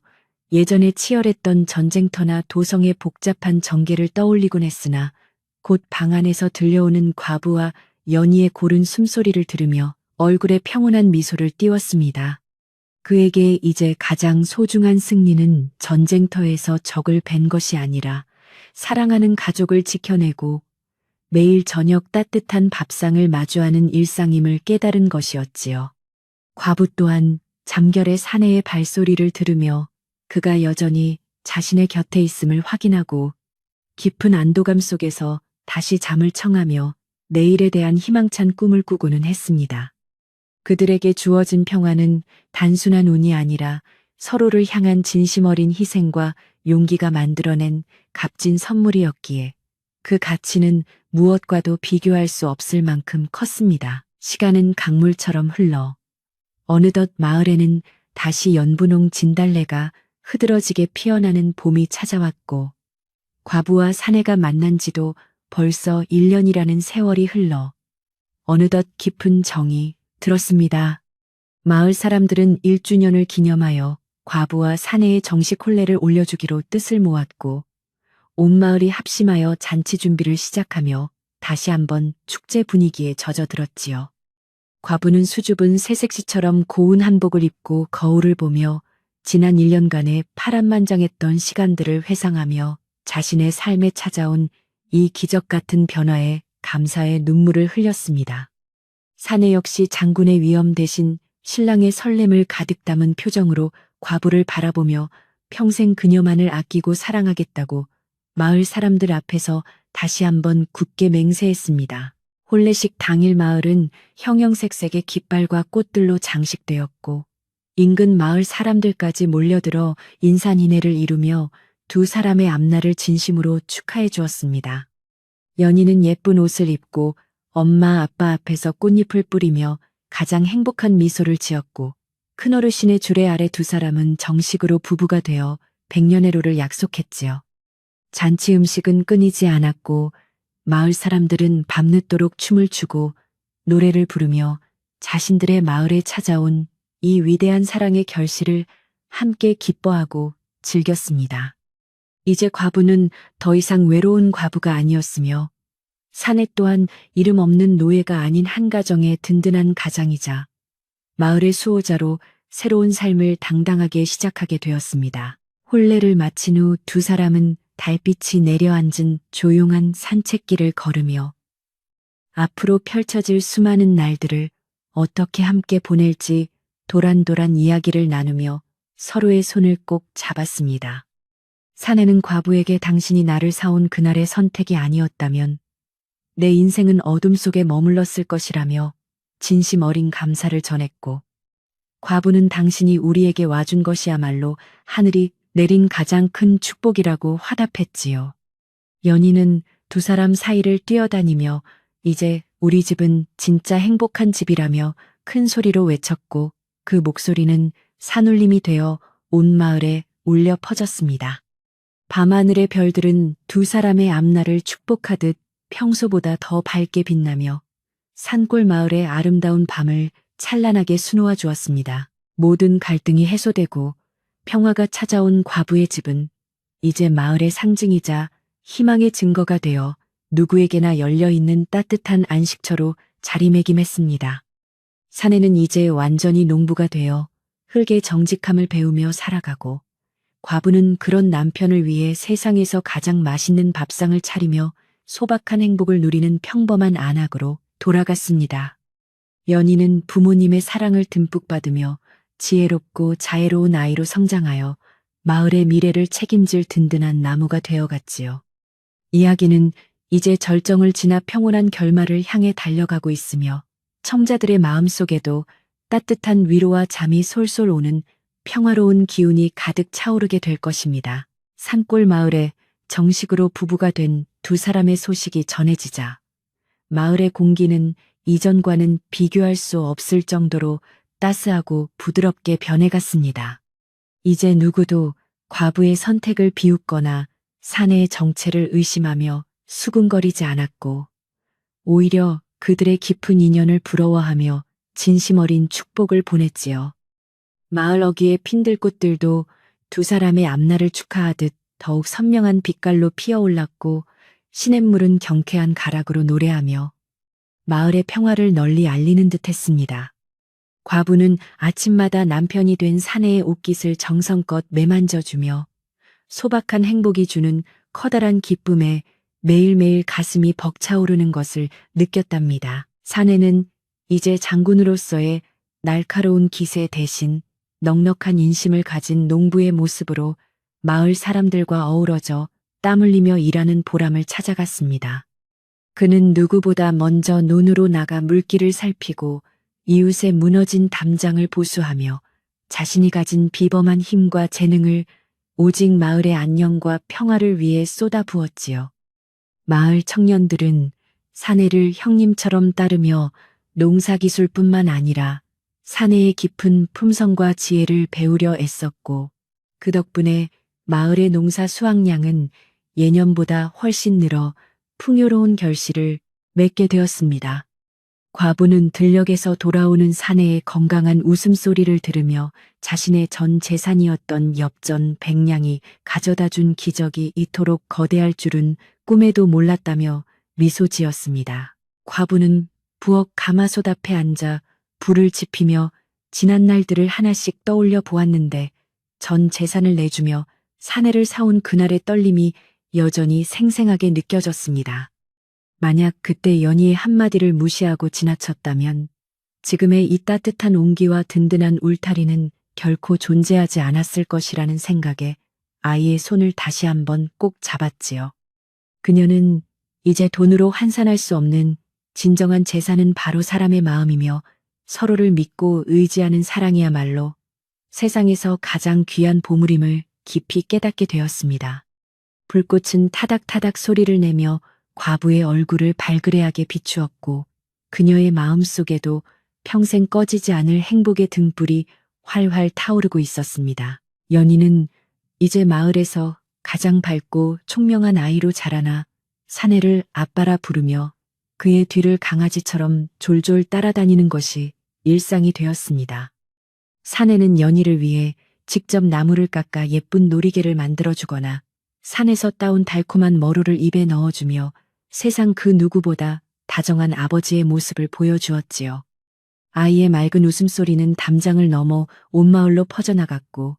예전에 치열했던 전쟁터나 도성의 복잡한 전개를 떠올리곤 했으나 곧 방 안에서 들려오는 과부와 연희의 고른 숨소리를 들으며 얼굴에 평온한 미소를 띄웠습니다. 그에게 이제 가장 소중한 승리는 전쟁터에서 적을 벤 것이 아니라 사랑하는 가족을 지켜내고 매일 저녁 따뜻한 밥상을 마주하는 일상임을 깨달은 것이었지요. 과부 또한 잠결에 사내의 발소리를 들으며 그가 여전히 자신의 곁에 있음을 확인하고 깊은 안도감 속에서 다시 잠을 청하며 내일에 대한 희망찬 꿈을 꾸고는 했습니다. 그들에게 주어진 평화는 단순한 운이 아니라 서로를 향한 진심 어린 희생과 용기가 만들어낸 값진 선물이었기에 그 가치는 무엇과도 비교할 수 없을 만큼 컸습니다. 시간은 강물처럼 흘러 어느덧 마을에는 다시 연분홍 진달래가 흐드러지게 피어나는 봄이 찾아왔고 과부와 사내가 만난 지도 벌써 1년이라는 세월이 흘러 어느덧 깊은 정이 들었습니다. 마을 사람들은 1주년을 기념하여 과부와 사내의 정식 혼례를 올려주기로 뜻을 모았고 온 마을이 합심하여 잔치 준비를 시작하며 다시 한번 축제 분위기에 젖어들었지요. 과부는 수줍은 새색시처럼 고운 한복을 입고 거울을 보며 지난 1년간의 파란만장했던 시간들을 회상하며 자신의 삶에 찾아온 이 기적 같은 변화에 감사의 눈물을 흘렸습니다. 사내 역시 장군의 위엄 대신 신랑의 설렘을 가득 담은 표정으로 과부를 바라보며 평생 그녀만을 아끼고 사랑하겠다고 마을 사람들 앞에서 다시 한번 굳게 맹세했습니다. 혼례식 당일 마을은 형형색색의 깃발과 꽃들로 장식되었고 인근 마을 사람들까지 몰려들어 인산인해를 이루며 두 사람의 앞날을 진심으로 축하해 주었습니다. 연희는 예쁜 옷을 입고 엄마 아빠 앞에서 꽃잎을 뿌리며 가장 행복한 미소를 지었고 큰어르신의 주례 아래 두 사람은 정식으로 부부가 되어 백년해로를 약속했지요. 잔치 음식은 끊이지 않았고 마을 사람들은 밤늦도록 춤을 추고 노래를 부르며 자신들의 마을에 찾아온 이 위대한 사랑의 결실을 함께 기뻐하고 즐겼습니다. 이제 과부는 더 이상 외로운 과부가 아니었으며 사내 또한 이름 없는 노예가 아닌 한 가정의 든든한 가장이자 마을의 수호자로 새로운 삶을 당당하게 시작하게 되었습니다. 혼례를 마친 후 두 사람은 달빛이 내려앉은 조용한 산책길을 걸으며 앞으로 펼쳐질 수많은 날들을 어떻게 함께 보낼지 도란도란 이야기를 나누며 서로의 손을 꼭 잡았습니다. 사내는 과부에게 당신이 나를 사온 그날의 선택이 아니었다면 내 인생은 어둠 속에 머물렀을 것이라며 진심 어린 감사를 전했고, 과부는 당신이 우리에게 와준 것이야말로 하늘이 내린 가장 큰 축복이라고 화답했지요. 연희는 두 사람 사이를 뛰어다니며 이제 우리 집은 진짜 행복한 집이라며 큰 소리로 외쳤고 그 목소리는 산울림이 되어 온 마을에 울려 퍼졌습니다. 밤하늘의 별들은 두 사람의 앞날을 축복하듯 평소보다 더 밝게 빛나며 산골 마을의 아름다운 밤을 찬란하게 수놓아 주었습니다. 모든 갈등이 해소되고 평화가 찾아온 과부의 집은 이제 마을의 상징이자 희망의 증거가 되어 누구에게나 열려있는 따뜻한 안식처로 자리매김했습니다. 사내는 이제 완전히 농부가 되어 흙의 정직함을 배우며 살아가고, 과부는 그런 남편을 위해 세상에서 가장 맛있는 밥상을 차리며 소박한 행복을 누리는 평범한 안악으로 돌아갔습니다. 연희는 부모님의 사랑을 듬뿍 받으며 지혜롭고 자애로운 아이로 성장하여 마을의 미래를 책임질 든든한 나무가 되어갔지요. 이야기는 이제 절정을 지나 평온한 결말을 향해 달려가고 있으며 청자들의 마음속에도 따뜻한 위로와 잠이 솔솔 오는 평화로운 기운이 가득 차오르게 될 것입니다. 산골 마을에 정식으로 부부가 된 두 사람의 소식이 전해지자 마을의 공기는 이전과는 비교할 수 없을 정도로 따스하고 부드럽게 변해갔습니다. 이제 누구도 과부의 선택을 비웃거나 사내의 정체를 의심하며 수군거리지 않았고, 오히려 그들의 깊은 인연을 부러워하며 진심 어린 축복을 보냈지요. 마을 어귀의 핀들꽃들도 두 사람의 앞날을 축하하듯 더욱 선명한 빛깔로 피어올랐고, 시냇물은 경쾌한 가락으로 노래하며 마을의 평화를 널리 알리는 듯 했습니다. 과부는 아침마다 남편이 된 사내의 옷깃을 정성껏 매만져주며 소박한 행복이 주는 커다란 기쁨에 매일매일 가슴이 벅차오르는 것을 느꼈답니다. 사내는 이제 장군으로서의 날카로운 기세 대신 넉넉한 인심을 가진 농부의 모습으로 마을 사람들과 어우러져 땀 흘리며 일하는 보람을 찾아갔습니다. 그는 누구보다 먼저 논으로 나가 물길을 살피고 이웃의 무너진 담장을 보수하며 자신이 가진 비범한 힘과 재능을 오직 마을의 안녕과 평화를 위해 쏟아부었지요. 마을 청년들은 사내를 형님처럼 따르며 농사기술뿐만 아니라 사내의 깊은 품성과 지혜를 배우려 애썼고, 그 덕분에 마을의 농사 수확량은 예년보다 훨씬 늘어 풍요로운 결실을 맺게 되었습니다. 과부는 들녘에서 돌아오는 사내의 건강한 웃음소리를 들으며 자신의 전 재산이었던 엽전 100냥이 가져다 준 기적이 이토록 거대할 줄은 꿈에도 몰랐다며 미소 지었습니다. 과부는 부엌 가마솥 앞에 앉아 불을 지피며 지난 날들을 하나씩 떠올려 보았는데 전 재산을 내주며 사내를 사온 그날의 떨림이 여전히 생생하게 느껴졌습니다. 만약 그때 연희의 한마디를 무시하고 지나쳤다면 지금의 이 따뜻한 온기와 든든한 울타리는 결코 존재하지 않았을 것이라는 생각에 아이의 손을 다시 한번 꼭 잡았지요. 그녀는 이제 돈으로 환산할 수 없는 진정한 재산은 바로 사람의 마음이며 서로를 믿고 의지하는 사랑이야말로 세상에서 가장 귀한 보물임을 깊이 깨닫게 되었습니다. 불꽃은 타닥타닥 소리를 내며 과부의 얼굴을 발그레하게 비추었고 그녀의 마음속에도 평생 꺼지지 않을 행복의 등불이 활활 타오르고 있었습니다. 연희는 이제 마을에서 가장 밝고 총명한 아이로 자라나 사내를 아빠라 부르며 그의 뒤를 강아지처럼 졸졸 따라다니는 것이 일상이 되었습니다. 사내는 연희를 위해 직접 나무를 깎아 예쁜 놀이개를 만들어주거나 산에서 따온 달콤한 머루를 입에 넣어주며 세상 그 누구보다 다정한 아버지의 모습을 보여주었지요. 아이의 맑은 웃음소리는 담장을 넘어 온 마을로 퍼져나갔고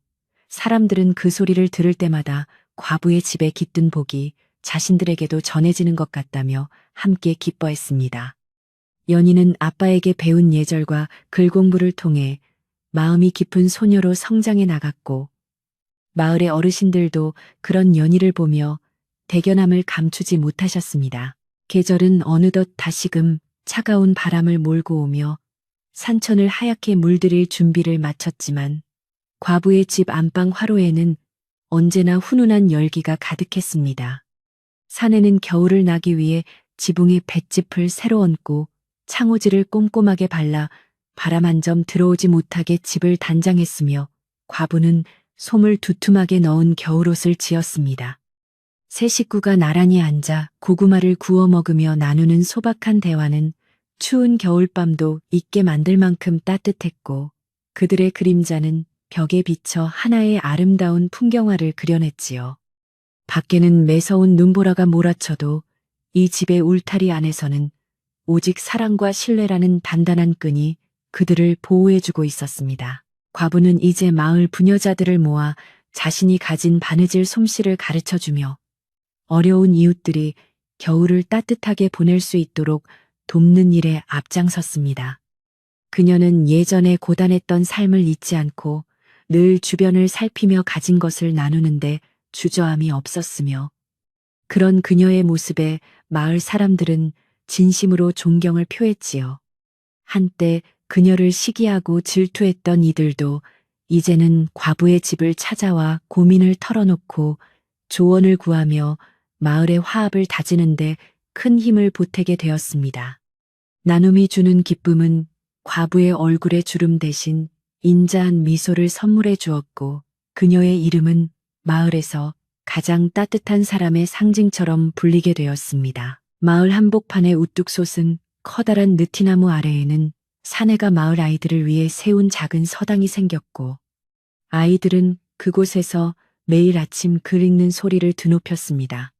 사람들은 그 소리를 들을 때마다 과부의 집에 깃든 복이 자신들에게도 전해지는 것 같다며 함께 기뻐했습니다. 연희는 아빠에게 배운 예절과 글 공부를 통해 마음이 깊은 소녀로 성장해 나갔고 마을의 어르신들도 그런 연희를 보며 대견함을 감추지 못하셨습니다. 계절은 어느덧 다시금 차가운 바람을 몰고 오며 산천을 하얗게 물들일 준비를 마쳤지만 과부의 집 안방 화로에는 언제나 훈훈한 열기가 가득했습니다. 사내는 겨울을 나기 위해 지붕에 볏짚을 새로 얹고 창호지를 꼼꼼하게 발라 바람 한 점 들어오지 못하게 집을 단장했으며 과부는 솜을 두툼하게 넣은 겨울옷을 지었습니다. 세 식구가 나란히 앉아 고구마를 구워 먹으며 나누는 소박한 대화는 추운 겨울밤도 잊게 만들 만큼 따뜻했고 그들의 그림자는 벽에 비쳐 하나의 아름다운 풍경화를 그려냈지요. 밖에는 매서운 눈보라가 몰아쳐도 이 집의 울타리 안에서는 오직 사랑과 신뢰라는 단단한 끈이 그들을 보호해주고 있었습니다. 과부는 이제 마을 부녀자들을 모아 자신이 가진 바느질 솜씨를 가르쳐주며 어려운 이웃들이 겨울을 따뜻하게 보낼 수 있도록 돕는 일에 앞장섰습니다. 그녀는 예전에 고단했던 삶을 잊지 않고 늘 주변을 살피며 가진 것을 나누는데 주저함이 없었으며 그런 그녀의 모습에 마을 사람들은 진심으로 존경을 표했지요. 한때 그녀를 시기하고 질투했던 이들도 이제는 과부의 집을 찾아와 고민을 털어놓고 조언을 구하며 마을의 화합을 다지는데 큰 힘을 보태게 되었습니다. 나눔이 주는 기쁨은 과부의 얼굴의 주름 대신 인자한 미소를 선물해 주었고 그녀의 이름은 마을에서 가장 따뜻한 사람의 상징처럼 불리게 되었습니다. 마을 한복판에 우뚝 솟은 커다란 느티나무 아래에는 사내가 마을 아이들을 위해 세운 작은 서당이 생겼고 아이들은 그곳에서 매일 아침 글 읽는 소리를 드높였습니다.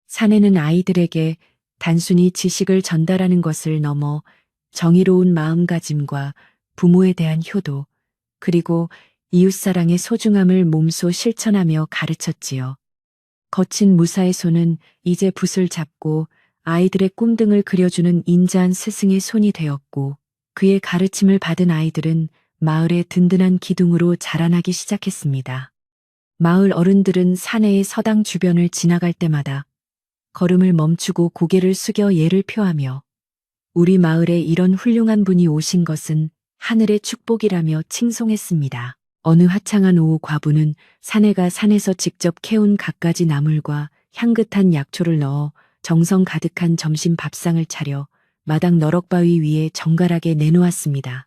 사내는 아이들에게 단순히 지식을 전달하는 것을 넘어 정의로운 마음가짐과 부모에 대한 효도, 그리고 이웃사랑의 소중함을 몸소 실천하며 가르쳤지요. 거친 무사의 손은 이제 붓을 잡고 아이들의 꿈등을 그려주는 인자한 스승의 손이 되었고 그의 가르침을 받은 아이들은 마을의 든든한 기둥으로 자라나기 시작했습니다. 마을 어른들은 사내의 서당 주변을 지나갈 때마다 걸음을 멈추고 고개를 숙여 예를 표하며 우리 마을에 이런 훌륭한 분이 오신 것은 하늘의 축복이라며 칭송했습니다. 어느 화창한 오후 과부는 사내가 산에서 직접 캐온 갖가지 나물과 향긋한 약초를 넣어 정성 가득한 점심 밥상을 차려 마당 너럭바위 위에 정갈하게 내놓았습니다.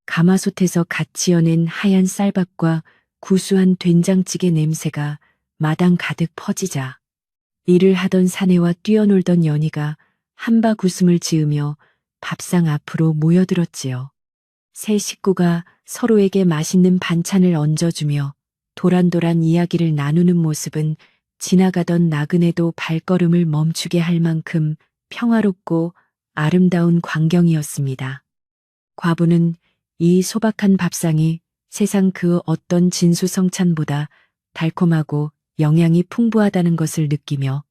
가마솥에서 갓 지어낸 하얀 쌀밥과 구수한 된장찌개 냄새가 마당 가득 퍼지자 일을 하던 사내와 뛰어놀던 연희가 한박 웃음을 지으며 밥상 앞으로 모여들었지요. 세 식구가 서로에게 맛있는 반찬을 얹어주며 도란도란 이야기를 나누는 모습은 지나가던 나그네도 발걸음을 멈추게 할 만큼 평화롭고 아름다운 광경이었습니다. 과부는 이 소박한 밥상이 세상 그 어떤 진수성찬보다 달콤하고 영양이 풍부하다는 것을 느끼며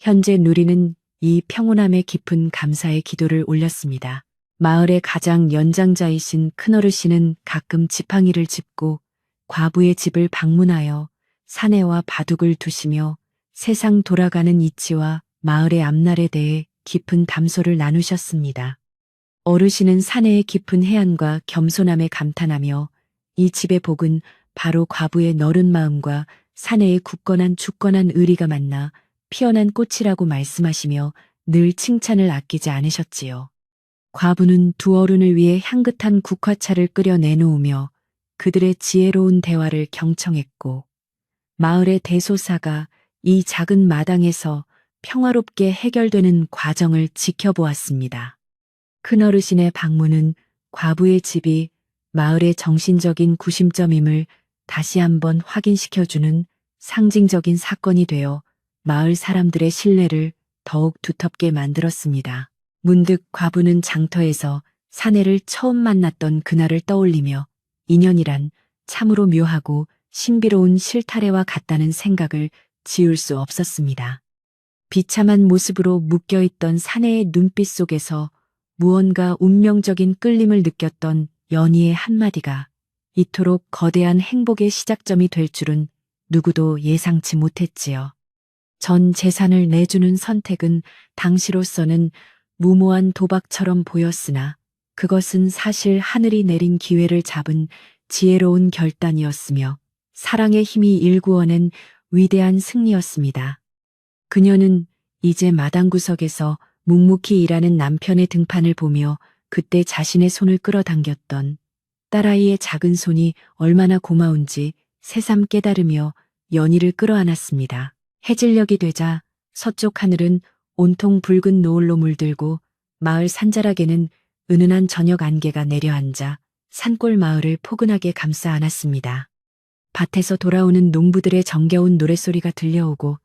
현재 누리는 이 평온함에 깊은 감사의 기도를 올렸습니다. 마을의 가장 연장자이신 큰어르신은 가끔 지팡이를 짚고 과부의 집을 방문하여 사내와 바둑을 두시며 세상 돌아가는 이치와 마을의 앞날에 대해 깊은 담소를 나누셨습니다. 어르신은 사내의 깊은 해안과 겸손함에 감탄하며 이 집의 복은 바로 과부의 너른 마음과 사내의 굳건한 죽건한 의리가 만나 피어난 꽃이라고 말씀하시며 늘 칭찬을 아끼지 않으셨지요. 과부는 두 어른을 위해 향긋한 국화차를 끓여 내놓으며 그들의 지혜로운 대화를 경청했고 마을의 대소사가 이 작은 마당에서 평화롭게 해결되는 과정을 지켜보았습니다. 큰어르신의 방문은 과부의 집이 마을의 정신적인 구심점임을 다시 한번 확인시켜주는 상징적인 사건이 되어 마을 사람들의 신뢰를 더욱 두텁게 만들었습니다. 문득 과부는 장터에서 사내를 처음 만났던 그날을 떠올리며 인연이란 참으로 묘하고 신비로운 실타래와 같다는 생각을 지울 수 없었습니다. 비참한 모습으로 묶여있던 사내의 눈빛 속에서 무언가 운명적인 끌림을 느꼈던 연희의 한마디가 이토록 거대한 행복의 시작점이 될 줄은 누구도 예상치 못했지요. 전 재산을 내주는 선택은 당시로서는 무모한 도박처럼 보였으나 그것은 사실 하늘이 내린 기회를 잡은 지혜로운 결단이었으며 사랑의 힘이 일구어낸 위대한 승리였습니다. 그녀는 이제 마당구석에서 묵묵히 일하는 남편의 등판을 보며 그때 자신의 손을 끌어당겼던 딸아이의 작은 손이 얼마나 고마운지 새삼 깨달으며 연희를 끌어안았습니다. 해질녘이 되자 서쪽 하늘은 온통 붉은 노을로 물들고 마을 산자락에는 은은한 저녁 안개가 내려앉아 산골 마을을 포근하게 감싸 안았습니다. 밭에서 돌아오는 농부들의 정겨운 노랫소리가 들려오고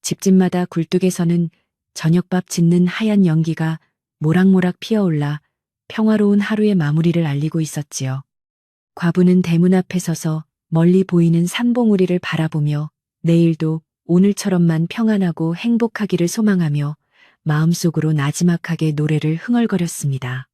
집집마다 굴뚝에서는 저녁밥 짓는 하얀 연기가 모락모락 피어올라 평화로운 하루의 마무리를 알리고 있었지요. 과부는 대문 앞에 서서 멀리 보이는 산봉우리를 바라보며 내일도 오늘처럼만 평안하고 행복하기를 소망하며 마음속으로 나지막하게 노래를 흥얼거렸습니다.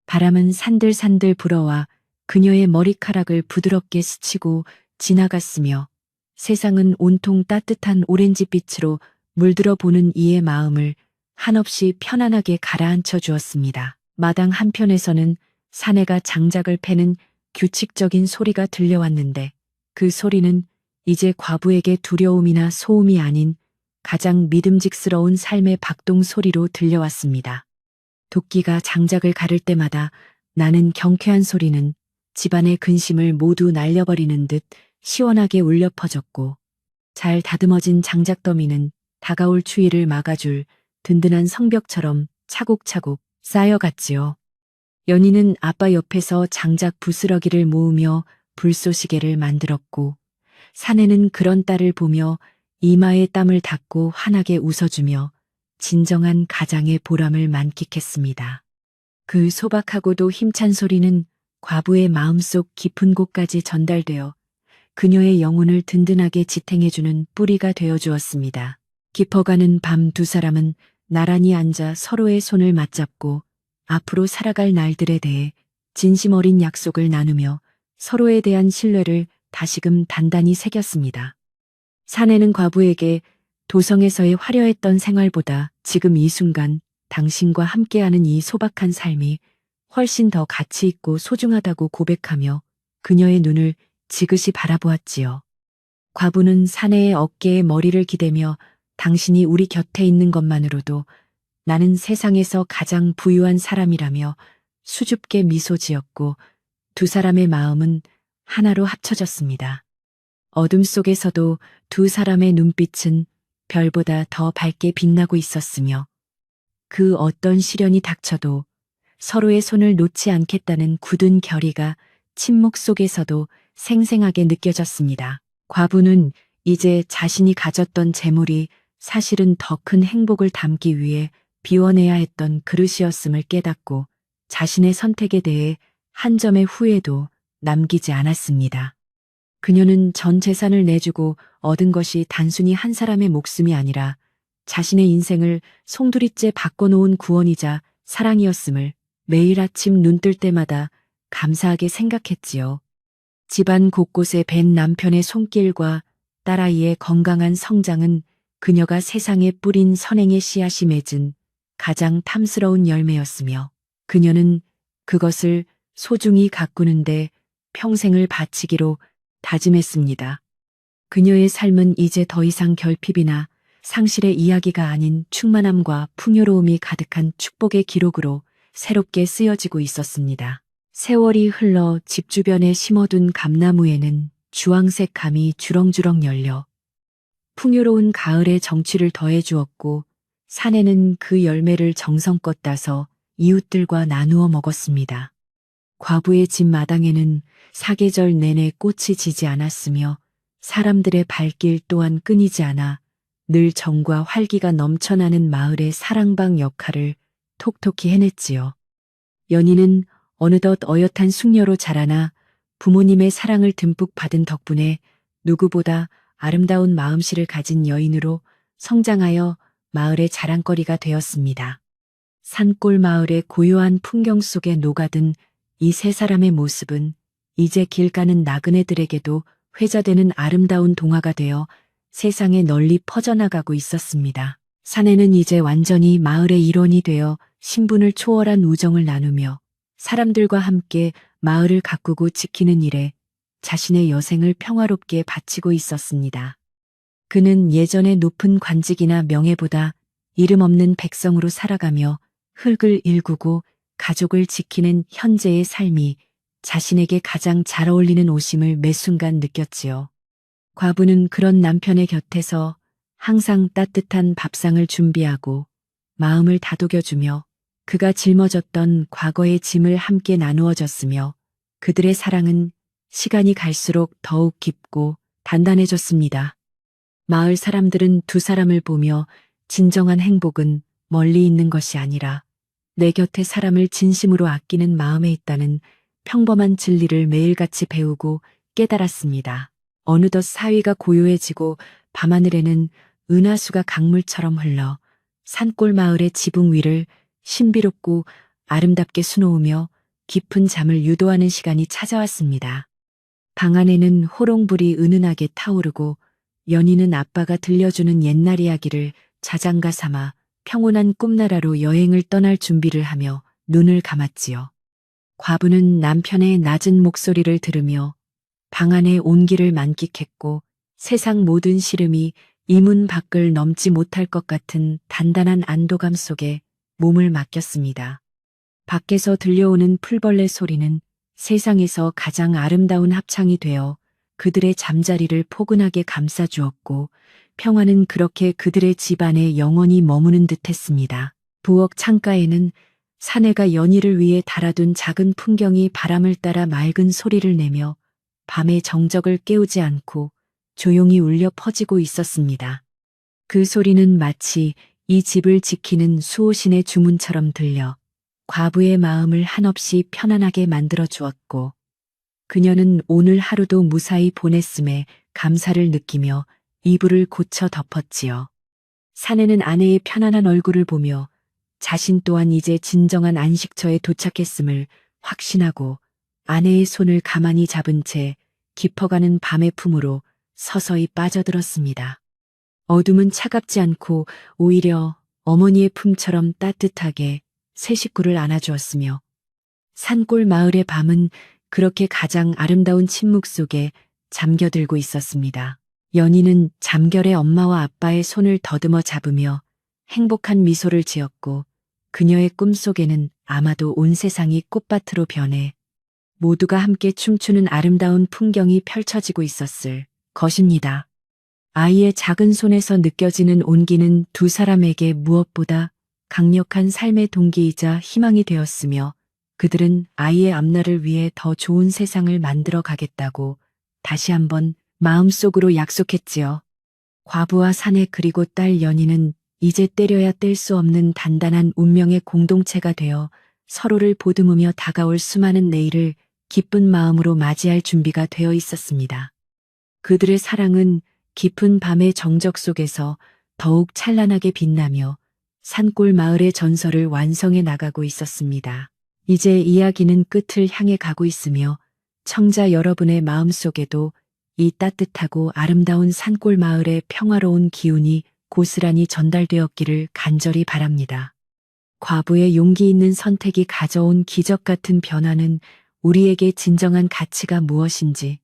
바람은 산들산들 불어와 그녀의 머리카락을 부드럽게 스치고 지나갔으며 세상은 온통 따뜻한 오렌지빛으로 물들어 보는 이의 마음을 한없이 편안하게 가라앉혀 주었습니다. 마당 한편에서는 사내가 장작을 패는 규칙적인 소리가 들려왔는데 그 소리는 이제 과부에게 두려움이나 소음이 아닌 가장 믿음직스러운 삶의 박동 소리로 들려왔습니다. 도끼가 장작을 가를 때마다 나는 경쾌한 소리는 집안의 근심을 모두 날려버리는 듯 시원하게 울려 퍼졌고 잘 다듬어진 장작더미는 다가올 추위를 막아줄 든든한 성벽처럼 차곡차곡 쌓여갔지요. 연희는 아빠 옆에서 장작 부스러기를 모으며 불쏘시개를 만들었고 사내는 그런 딸을 보며 이마에 땀을 닦고 환하게 웃어주며 진정한 가장의 보람을 만끽했습니다. 그 소박하고도 힘찬 소리는 과부의 마음속 깊은 곳까지 전달되어 그녀의 영혼을 든든하게 지탱해주는 뿌리가 되어주었습니다. 깊어가는 밤 두 사람은 나란히 앉아 서로의 손을 맞잡고 앞으로 살아갈 날들에 대해 진심 어린 약속을 나누며 서로에 대한 신뢰를 다시금 단단히 새겼습니다. 사내는 과부에게 도성에서의 화려했던 생활보다 지금 이 순간 당신과 함께하는 이 소박한 삶이 훨씬 더 가치 있고 소중하다고 고백하며 그녀의 눈을 지그시 바라보았지요. 과부는 사내의 어깨에 머리를 기대며 당신이 우리 곁에 있는 것만으로도 나는 세상에서 가장 부유한 사람이라며 수줍게 미소 지었고 두 사람의 마음은 하나로 합쳐졌습니다. 어둠 속에서도 두 사람의 눈빛은 별보다 더 밝게 빛나고 있었으며 그 어떤 시련이 닥쳐도 서로의 손을 놓지 않겠다는 굳은 결의가 침묵 속에서도 생생하게 느껴졌습니다. 과부는 이제 자신이 가졌던 재물이 사실은 더 큰 행복을 담기 위해 비워내야 했던 그릇이었음을 깨닫고 자신의 선택에 대해 한 점의 후회도 남기지 않았습니다. 그녀는 전 재산을 내주고 얻은 것이 단순히 한 사람의 목숨이 아니라 자신의 인생을 송두리째 바꿔놓은 구원이자 사랑이었음을 매일 아침 눈 뜰 때마다 감사하게 생각했지요. 집안 곳곳에 밴 남편의 손길과 딸아이의 건강한 성장은 그녀가 세상에 뿌린 선행의 씨앗이 맺은 가장 탐스러운 열매였으며 그녀는 그것을 소중히 가꾸는데 평생을 바치기로 다짐했습니다. 그녀의 삶은 이제 더 이상 결핍이나 상실의 이야기가 아닌 충만함과 풍요로움이 가득한 축복의 기록으로 새롭게 쓰여지고 있었습니다. 세월이 흘러 집 주변에 심어둔 감나무에는 주황색 감이 주렁주렁 열려 풍요로운 가을의 정취를 더해 주었고, 산에는 그 열매를 정성껏 따서 이웃들과 나누어 먹었습니다. 과부의 집 마당에는 사계절 내내 꽃이 지지 않았으며 사람들의 발길 또한 끊이지 않아 늘 정과 활기가 넘쳐나는 마을의 사랑방 역할을 톡톡히 해냈지요. 연희는 어느덧 어엿한 숙녀로 자라나 부모님의 사랑을 듬뿍 받은 덕분에 누구보다 아름다운 마음씨를 가진 여인으로 성장하여 마을의 자랑거리가 되었습니다. 산골 마을의 고요한 풍경 속에 녹아든 이 세 사람의 모습은 이제 길 가는 나그네들에게도 회자되는 아름다운 동화가 되어 세상에 널리 퍼져나가고 있었습니다. 사내는 이제 완전히 마을의 일원이 되어 신분을 초월한 우정을 나누며 사람들과 함께 마을을 가꾸고 지키는 일에 자신의 여생을 평화롭게 바치고 있었습니다. 그는 예전의 높은 관직이나 명예보다 이름 없는 백성으로 살아가며 흙을 일구고 가족을 지키는 현재의 삶이 자신에게 가장 잘 어울리는 옷임을 매 순간 느꼈지요. 과부는 그런 남편의 곁에서 항상 따뜻한 밥상을 준비하고 마음을 다독여주며 그가 짊어졌던 과거의 짐을 함께 나누어 졌으며 그들의 사랑은 시간이 갈수록 더욱 깊고 단단해졌습니다. 마을 사람들은 두 사람을 보며 진정한 행복은 멀리 있는 것이 아니라 내 곁에 사람을 진심으로 아끼는 마음에 있다는 평범한 진리를 매일같이 배우고 깨달았습니다. 어느덧 사위가 고요해지고 밤하늘에는 은하수가 강물처럼 흘러 산골 마을의 지붕 위를 신비롭고 아름답게 수놓으며 깊은 잠을 유도하는 시간이 찾아왔습니다. 방 안에는 호롱불이 은은하게 타오르고 연희는 아빠가 들려주는 옛날 이야기를 자장가 삼아 평온한 꿈나라로 여행을 떠날 준비를 하며 눈을 감았지요. 과부는 남편의 낮은 목소리를 들으며 방 안의 온기를 만끽했고 세상 모든 시름이 이 문 밖을 넘지 못할 것 같은 단단한 안도감 속에 몸을 맡겼습니다. 밖에서 들려오는 풀벌레 소리는 세상에서 가장 아름다운 합창이 되어 그들의 잠자리를 포근하게 감싸주었고 평화는 그렇게 그들의 집안에 영원히 머무는 듯 했습니다. 부엌 창가에는 사내가 연희를 위해 달아둔 작은 풍경이 바람을 따라 맑은 소리를 내며 밤의 정적을 깨우지 않고 조용히 울려 퍼지고 있었습니다. 그 소리는 마치 이 집을 지키는 수호신의 주문처럼 들려 과부의 마음을 한없이 편안하게 만들어 주었고 그녀는 오늘 하루도 무사히 보냈음에 감사를 느끼며 이불을 고쳐 덮었지요. 사내는 아내의 편안한 얼굴을 보며 자신 또한 이제 진정한 안식처에 도착했음을 확신하고 아내의 손을 가만히 잡은 채 깊어가는 밤의 품으로 서서히 빠져들었습니다. 어둠은 차갑지 않고 오히려 어머니의 품처럼 따뜻하게 새 식구를 안아주었으며 산골 마을의 밤은 그렇게 가장 아름다운 침묵 속에 잠겨들고 있었습니다. 연희는 잠결에 엄마와 아빠의 손을 더듬어 잡으며 행복한 미소를 지었고 그녀의 꿈속에는 아마도 온 세상이 꽃밭으로 변해 모두가 함께 춤추는 아름다운 풍경이 펼쳐지고 있었을 것입니다. 아이의 작은 손에서 느껴지는 온기는 두 사람에게 무엇보다 강력한 삶의 동기이자 희망이 되었으며 그들은 아이의 앞날을 위해 더 좋은 세상을 만들어 가겠다고 다시 한번 마음속으로 약속했지요. 과부와 사내 그리고 딸 연희는 이제 때려야 뗄 수 없는 단단한 운명의 공동체가 되어 서로를 보듬으며 다가올 수많은 내일을 기쁜 마음으로 맞이할 준비가 되어 있었습니다. 그들의 사랑은 깊은 밤의 정적 속에서 더욱 찬란하게 빛나며 산골 마을의 전설을 완성해 나가고 있었습니다. 이제 이야기는 끝을 향해 가고 있으며 청자 여러분의 마음속에도 이 따뜻하고 아름다운 산골 마을의 평화로운 기운이 고스란히 전달되었기를 간절히 바랍니다. 과부의 용기 있는 선택이 가져온 기적 같은 변화는 우리에게 진정한 가치가 무엇인지,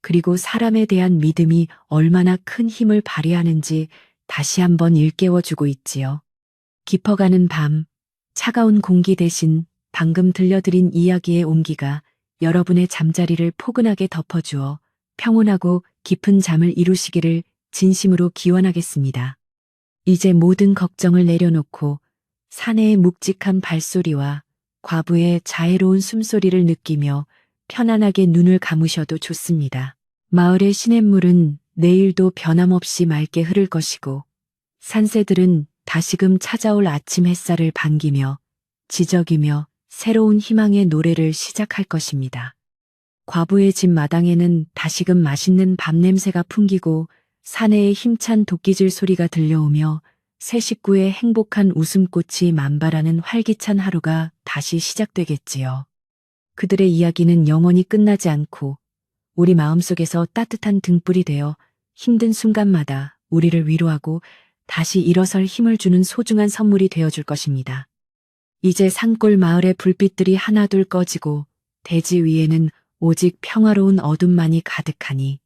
그리고 사람에 대한 믿음이 얼마나 큰 힘을 발휘하는지 다시 한번 일깨워주고 있지요. 깊어가는 밤, 차가운 공기 대신 방금 들려드린 이야기의 온기가 여러분의 잠자리를 포근하게 덮어주어 평온하고 깊은 잠을 이루시기를 진심으로 기원하겠습니다. 이제 모든 걱정을 내려놓고 사내의 묵직한 발소리와 과부의 자애로운 숨소리를 느끼며 편안하게 눈을 감으셔도 좋습니다. 마을의 시냇물은 내일도 변함없이 맑게 흐를 것이고 산새들은 다시금 찾아올 아침 햇살을 반기며 지저귀며 새로운 희망의 노래를 시작할 것입니다. 과부의 집 마당에는 다시금 맛있는 밥 냄새가 풍기고 사내의 힘찬 도끼질 소리가 들려오며 새 식구의 행복한 웃음꽃이 만발하는 활기찬 하루가 다시 시작되겠지요. 그들의 이야기는 영원히 끝나지 않고 우리 마음속에서 따뜻한 등불이 되어 힘든 순간마다 우리를 위로하고 다시 일어설 힘을 주는 소중한 선물이 되어줄 것입니다. 이제 산골 마을의 불빛들이 하나둘 꺼지고 대지 위에는 오직 평화로운 어둠만이 가득하니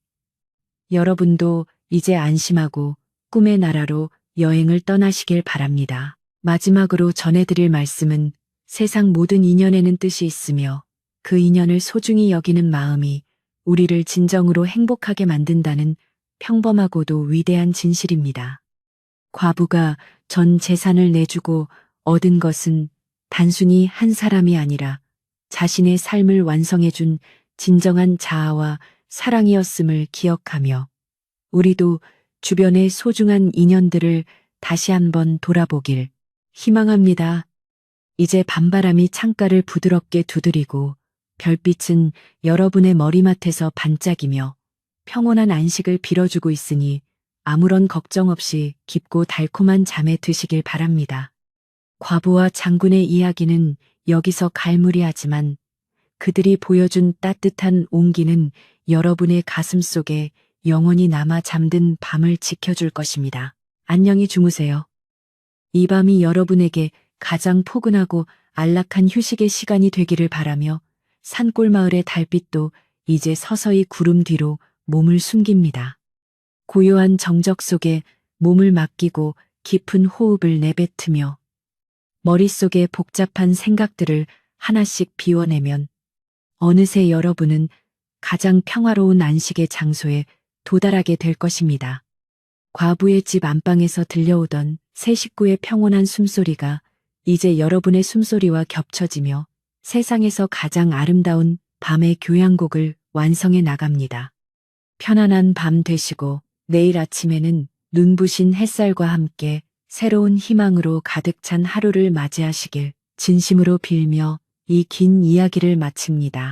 여러분도 이제 안심하고 꿈의 나라로 여행을 떠나시길 바랍니다. 마지막으로 전해드릴 말씀은 세상 모든 인연에는 뜻이 있으며 그 인연을 소중히 여기는 마음이 우리를 진정으로 행복하게 만든다는 평범하고도 위대한 진실입니다. 과부가 전 재산을 내주고 얻은 것은 단순히 한 사람이 아니라 자신의 삶을 완성해준 진정한 자아와 사랑이었음을 기억하며 우리도 주변의 소중한 인연들을 다시 한번 돌아보길 희망합니다. 이제 밤바람이 창가를 부드럽게 두드리고 별빛은 여러분의 머리맡에서 반짝이며 평온한 안식을 빌어주고 있으니 아무런 걱정 없이 깊고 달콤한 잠에 드시길 바랍니다. 과부와 장군의 이야기는 여기서 갈무리하지만 그들이 보여준 따뜻한 온기는 여러분의 가슴 속에 영원히 남아 잠든 밤을 지켜줄 것입니다. 안녕히 주무세요. 이 밤이 여러분에게 가장 포근하고 안락한 휴식의 시간이 되기를 바라며 산골 마을의 달빛도 이제 서서히 구름 뒤로 몸을 숨깁니다. 고요한 정적 속에 몸을 맡기고 깊은 호흡을 내뱉으며 머릿속의 복잡한 생각들을 하나씩 비워내면 어느새 여러분은 가장 평화로운 안식의 장소에 도달하게 될 것입니다. 과부의 집 안방에서 들려오던 새 식구의 평온한 숨소리가 이제 여러분의 숨소리와 겹쳐지며 세상에서 가장 아름다운 밤의 교향곡을 완성해 나갑니다. 편안한 밤 되시고 내일 아침에는 눈부신 햇살과 함께 새로운 희망으로 가득 찬 하루를 맞이하시길 진심으로 빌며 이 긴 이야기를 마칩니다.